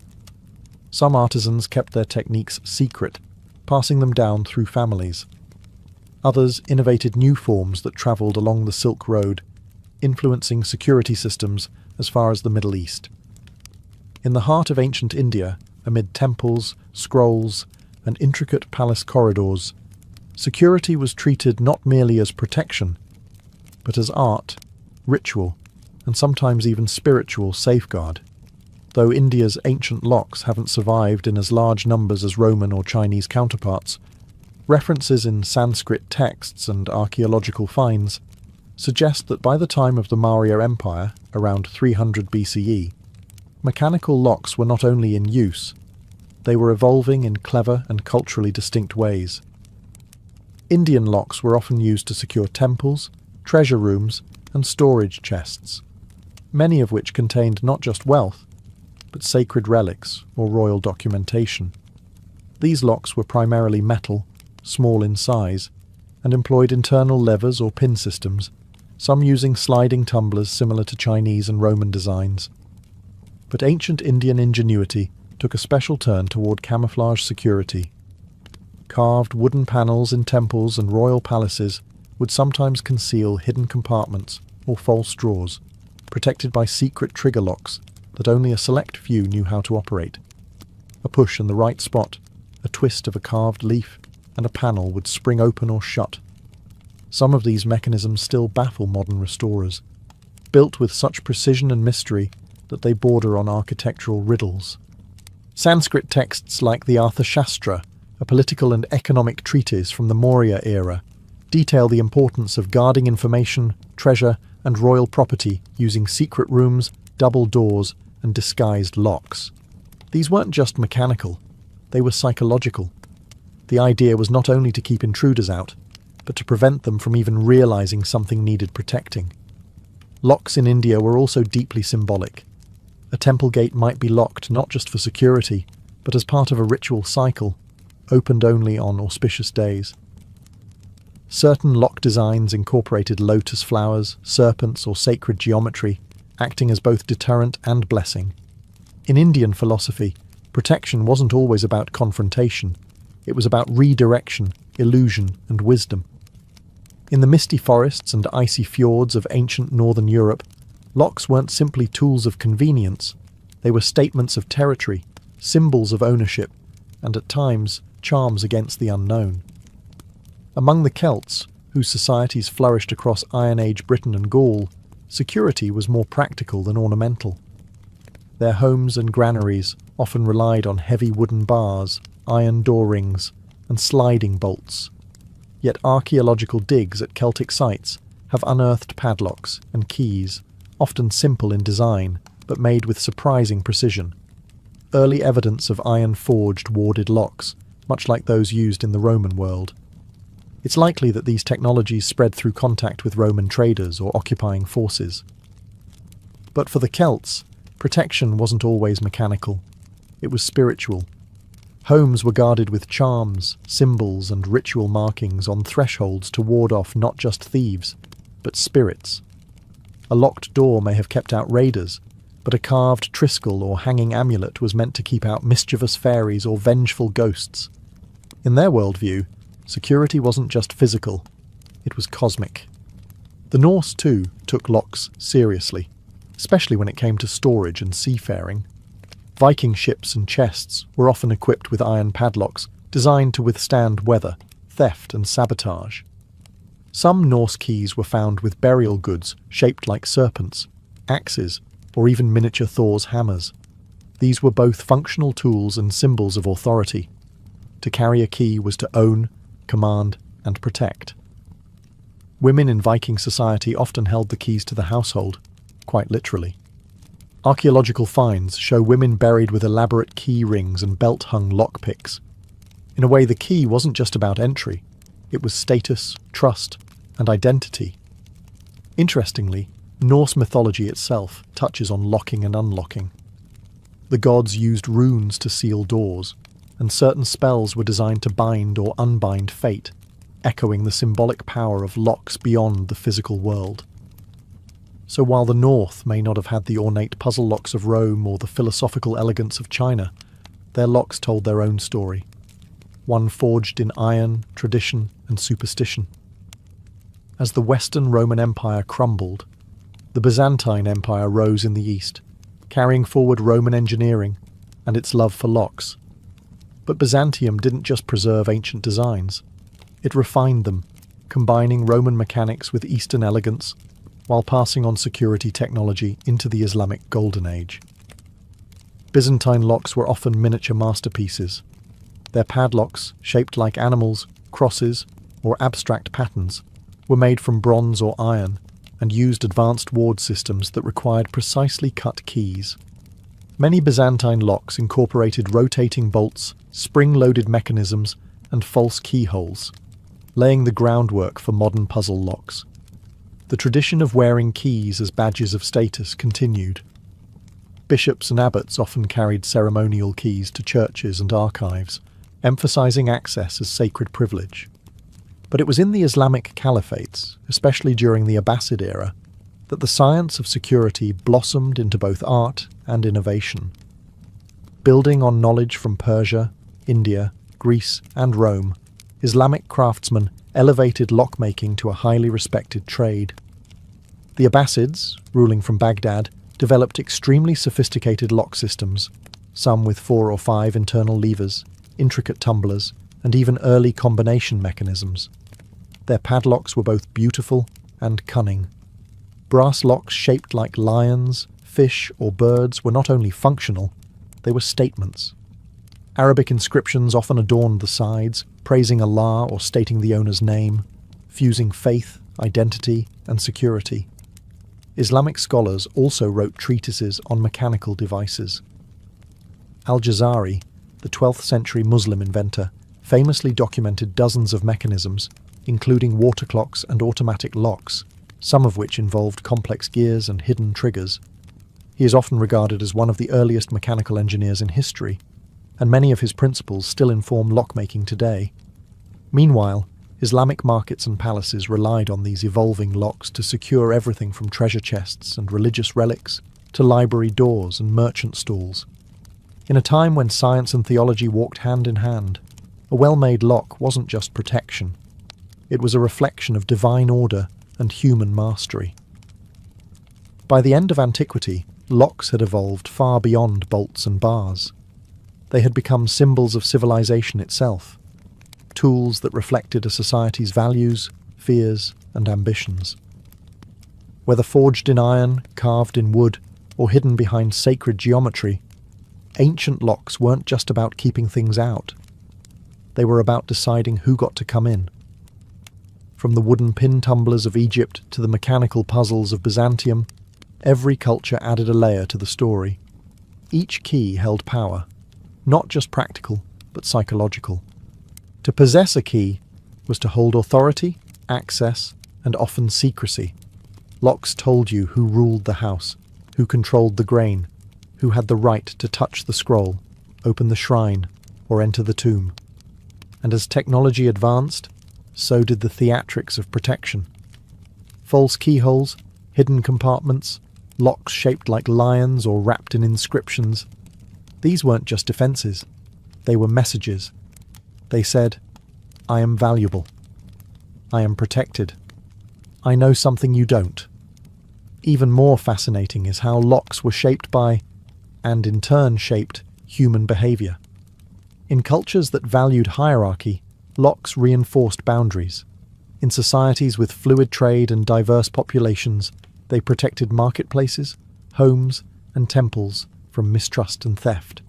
Some artisans kept their techniques secret, passing them down through families. Others innovated new forms that travelled along the Silk Road, influencing security systems as far as the Middle East. In the heart of ancient India, amid temples, scrolls, and intricate palace corridors, security was treated not merely as protection, but as art, ritual, and sometimes even spiritual safeguard. Though India's ancient locks haven't survived in as large numbers as Roman or Chinese counterparts, references in Sanskrit texts and archaeological finds suggest that by the time of the Maurya Empire, around 300 BCE, mechanical locks were not only in use, they were evolving in clever and culturally distinct ways. Indian locks were often used to secure temples, treasure rooms, and storage chests, many of which contained not just wealth, but sacred relics or royal documentation. These locks were primarily metal, small in size, and employed internal levers or pin systems, some using sliding tumblers similar to Chinese and Roman designs. But ancient Indian ingenuity took a special turn toward camouflage security. Carved wooden panels in temples and royal palaces would sometimes conceal hidden compartments or false drawers, protected by secret trigger locks that only a select few knew how to operate. A push in the right spot, a twist of a carved leaf, and a panel would spring open or shut. Some of these mechanisms still baffle modern restorers, built with such precision and mystery that they border on architectural riddles. Sanskrit texts like the Arthashastra, a political and economic treatise from the Maurya era, detail the importance of guarding information, treasure, and royal property using secret rooms, double doors, and disguised locks. These weren't just mechanical, they were psychological. The idea was not only to keep intruders out, but to prevent them from even realizing something needed protecting. Locks in India were also deeply symbolic. A temple gate might be locked not just for security, but as part of a ritual cycle, opened only on auspicious days. Certain lock designs incorporated lotus flowers, serpents, or sacred geometry, acting as both deterrent and blessing. In Indian philosophy, protection wasn't always about confrontation. It was about redirection, illusion, and wisdom. In the misty forests and icy fjords of ancient northern Europe, locks weren't simply tools of convenience. They were statements of territory, symbols of ownership, and at times, charms against the unknown. Among the Celts, whose societies flourished across Iron Age Britain and Gaul, security was more practical than ornamental. Their homes and granaries often relied on heavy wooden bars, iron door rings, and sliding bolts. Yet archaeological digs at Celtic sites have unearthed padlocks and keys, often simple in design, but made with surprising precision. Early evidence of iron-forged warded locks, much like those used in the Roman world. It's likely that these technologies spread through contact with Roman traders or occupying forces. But for the Celts, protection wasn't always mechanical. It was spiritual. Homes were guarded with charms, symbols, and ritual markings on thresholds to ward off not just thieves, but spirits. A locked door may have kept out raiders, but a carved triskel or hanging amulet was meant to keep out mischievous fairies or vengeful ghosts. In their worldview, security wasn't just physical, it was cosmic. The Norse, too, took locks seriously, especially when it came to storage and seafaring. Viking ships and chests were often equipped with iron padlocks designed to withstand weather, theft, and sabotage. Some Norse keys were found with burial goods shaped like serpents, axes, or even miniature Thor's hammers. These were both functional tools and symbols of authority. To carry a key was to own, command, and protect. Women in Viking society often held the keys to the household, quite literally. Archaeological finds show women buried with elaborate key rings and belt-hung lockpicks. In a way, the key wasn't just about entry. It was status, trust, and identity. Interestingly, Norse mythology itself touches on locking and unlocking. The gods used runes to seal doors, and certain spells were designed to bind or unbind fate, echoing the symbolic power of locks beyond the physical world. So while the North may not have had the ornate puzzle locks of Rome or the philosophical elegance of China, their locks told their own story, one forged in iron, tradition, and superstition. As the Western Roman Empire crumbled, the Byzantine Empire rose in the east, carrying forward Roman engineering and its love for locks. But Byzantium didn't just preserve ancient designs, it refined them, combining Roman mechanics with Eastern elegance, while passing on security technology into the Islamic Golden Age. Byzantine locks were often miniature masterpieces. Their padlocks, shaped like animals, crosses, or abstract patterns, were made from bronze or iron and used advanced ward systems that required precisely cut keys. Many Byzantine locks incorporated rotating bolts, spring-loaded mechanisms, and false keyholes, laying the groundwork for modern puzzle locks. The tradition of wearing keys as badges of status continued. Bishops and abbots often carried ceremonial keys to churches and archives, emphasizing access as sacred privilege. But it was in the Islamic caliphates, especially during the Abbasid era, that the science of security blossomed into both art and innovation. Building on knowledge from Persia, India, Greece, and Rome, Islamic craftsmen elevated lockmaking to a highly respected trade. The Abbasids, ruling from Baghdad, developed extremely sophisticated lock systems, some with 4 or 5 internal levers, intricate tumblers, and even early combination mechanisms. Their padlocks were both beautiful and cunning. Brass locks shaped like lions, fish, or birds were not only functional, they were statements. Arabic inscriptions often adorned the sides, praising Allah or stating the owner's name, fusing faith, identity, and security. Islamic scholars also wrote treatises on mechanical devices. Al-Jazari, the 12th century Muslim inventor, famously documented dozens of mechanisms, including water clocks and automatic locks, some of which involved complex gears and hidden triggers. He is often regarded as one of the earliest mechanical engineers in history, and many of his principles still inform lockmaking today. Meanwhile, Islamic markets and palaces relied on these evolving locks to secure everything from treasure chests and religious relics to library doors and merchant stalls. In a time when science and theology walked hand in hand, a well-made lock wasn't just protection. It was a reflection of divine order and human mastery. By the end of antiquity, locks had evolved far beyond bolts and bars. They had become symbols of civilization itself, tools that reflected a society's values, fears, and ambitions. Whether forged in iron, carved in wood, or hidden behind sacred geometry, ancient locks weren't just about keeping things out. They were about deciding who got to come in. From the wooden pin tumblers of Egypt to the mechanical puzzles of Byzantium, every culture added a layer to the story. Each key held power, not just practical, but psychological. To possess a key was to hold authority, access, and often secrecy. Locks told you who ruled the house, who controlled the grain, who had the right to touch the scroll, open the shrine, or enter the tomb. And as technology advanced, so did the theatrics of protection. False keyholes, hidden compartments, locks shaped like lions or wrapped in inscriptions. These weren't just defences, they were messages. They said, I am valuable. I am protected. I know something you don't. Even more fascinating is how locks were shaped by, and in turn shaped, human behaviour. In cultures that valued hierarchy, locks reinforced boundaries. In societies with fluid trade and diverse populations, they protected marketplaces, homes, and temples from mistrust and theft.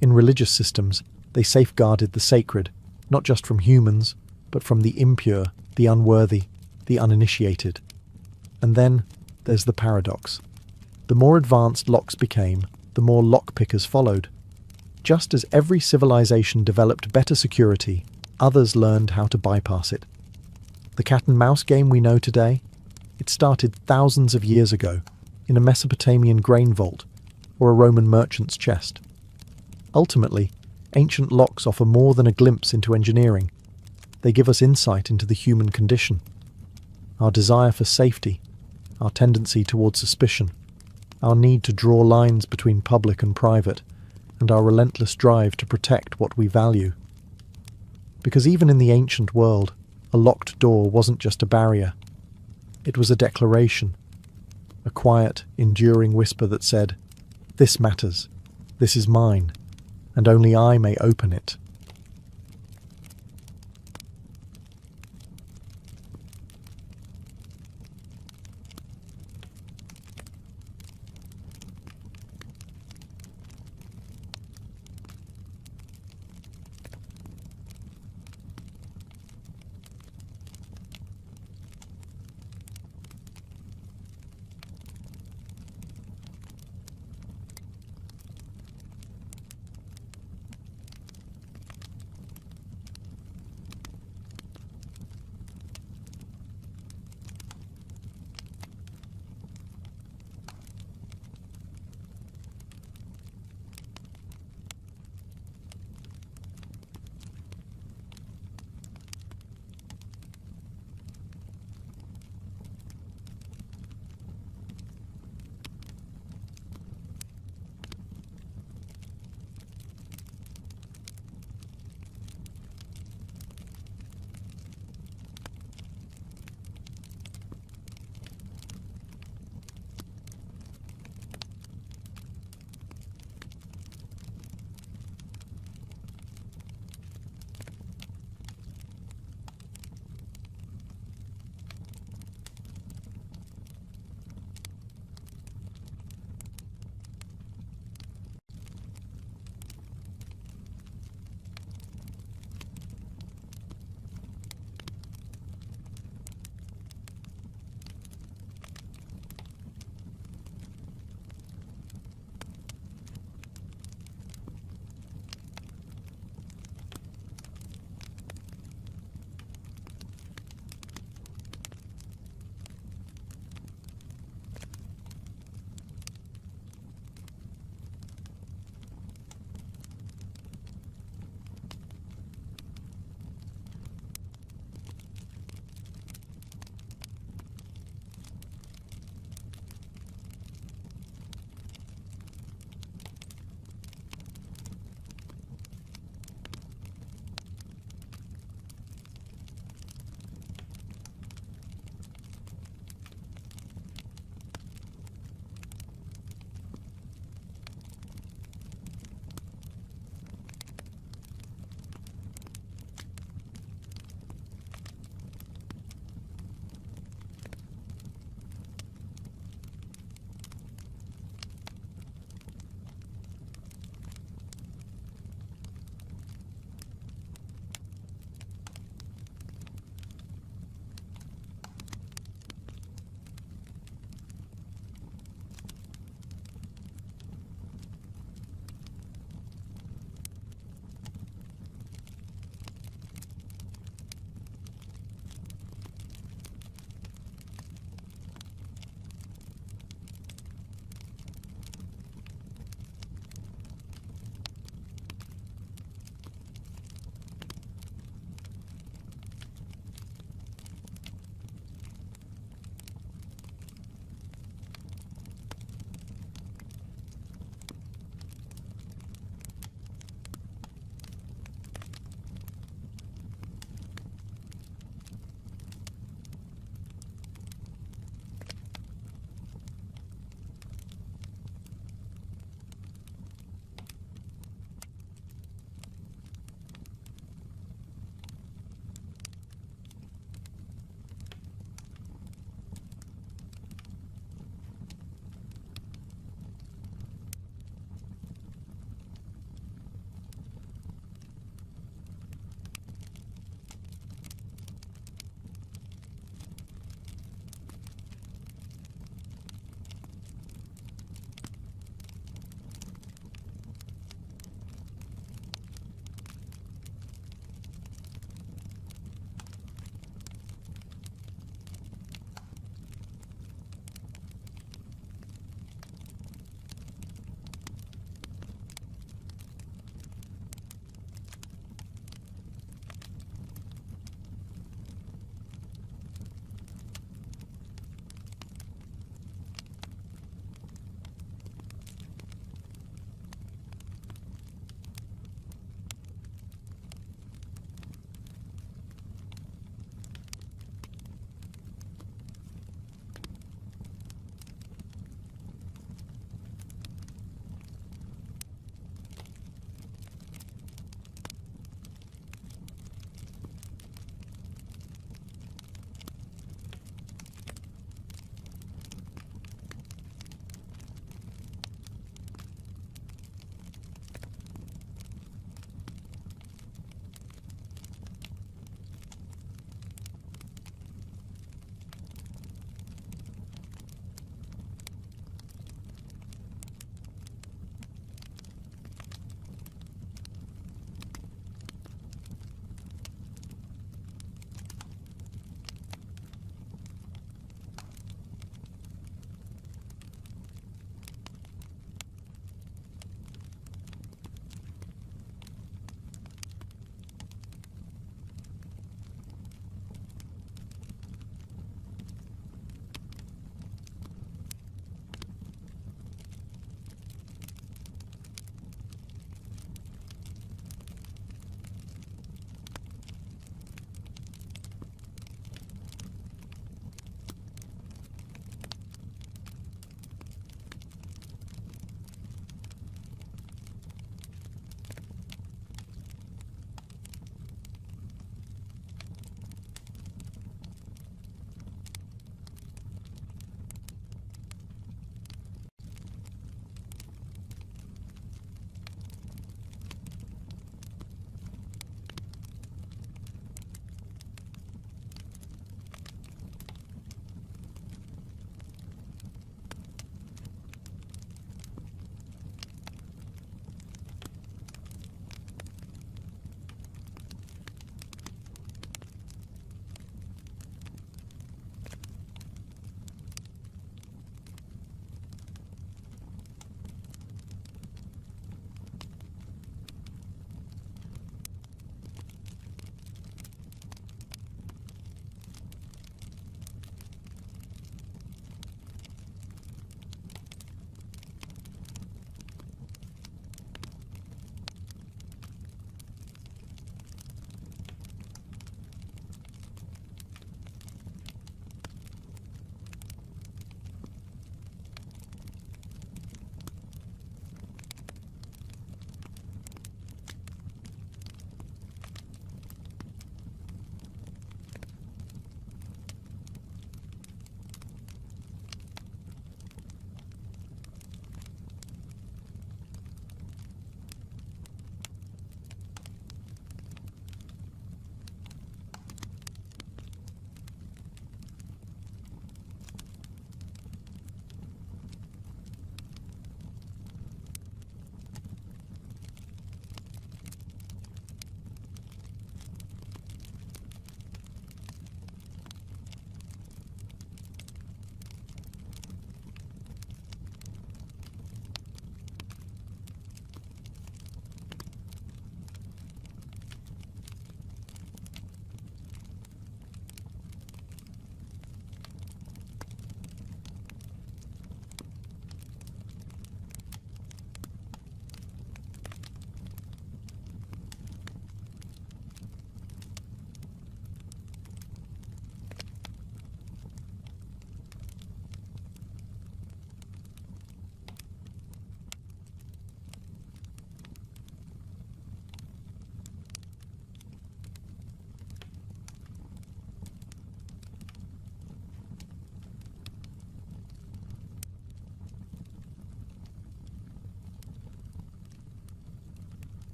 In religious systems, they safeguarded the sacred, not just from humans, but from the impure, the unworthy, the uninitiated. And then there's the paradox. The more advanced locks became, the more lockpickers followed. Just as every civilization developed better security, others learned how to bypass it. The cat-and-mouse game we know today, it started thousands of years ago in a Mesopotamian grain vault or a Roman merchant's chest. Ultimately, ancient locks offer more than a glimpse into engineering. They give us insight into the human condition, our desire for safety, our tendency toward suspicion, our need to draw lines between public and private, and our relentless drive to protect what we value. Because even in the ancient world, a locked door wasn't just a barrier. It was a declaration, a quiet, enduring whisper that said, "This matters, this is mine, and only I may open it."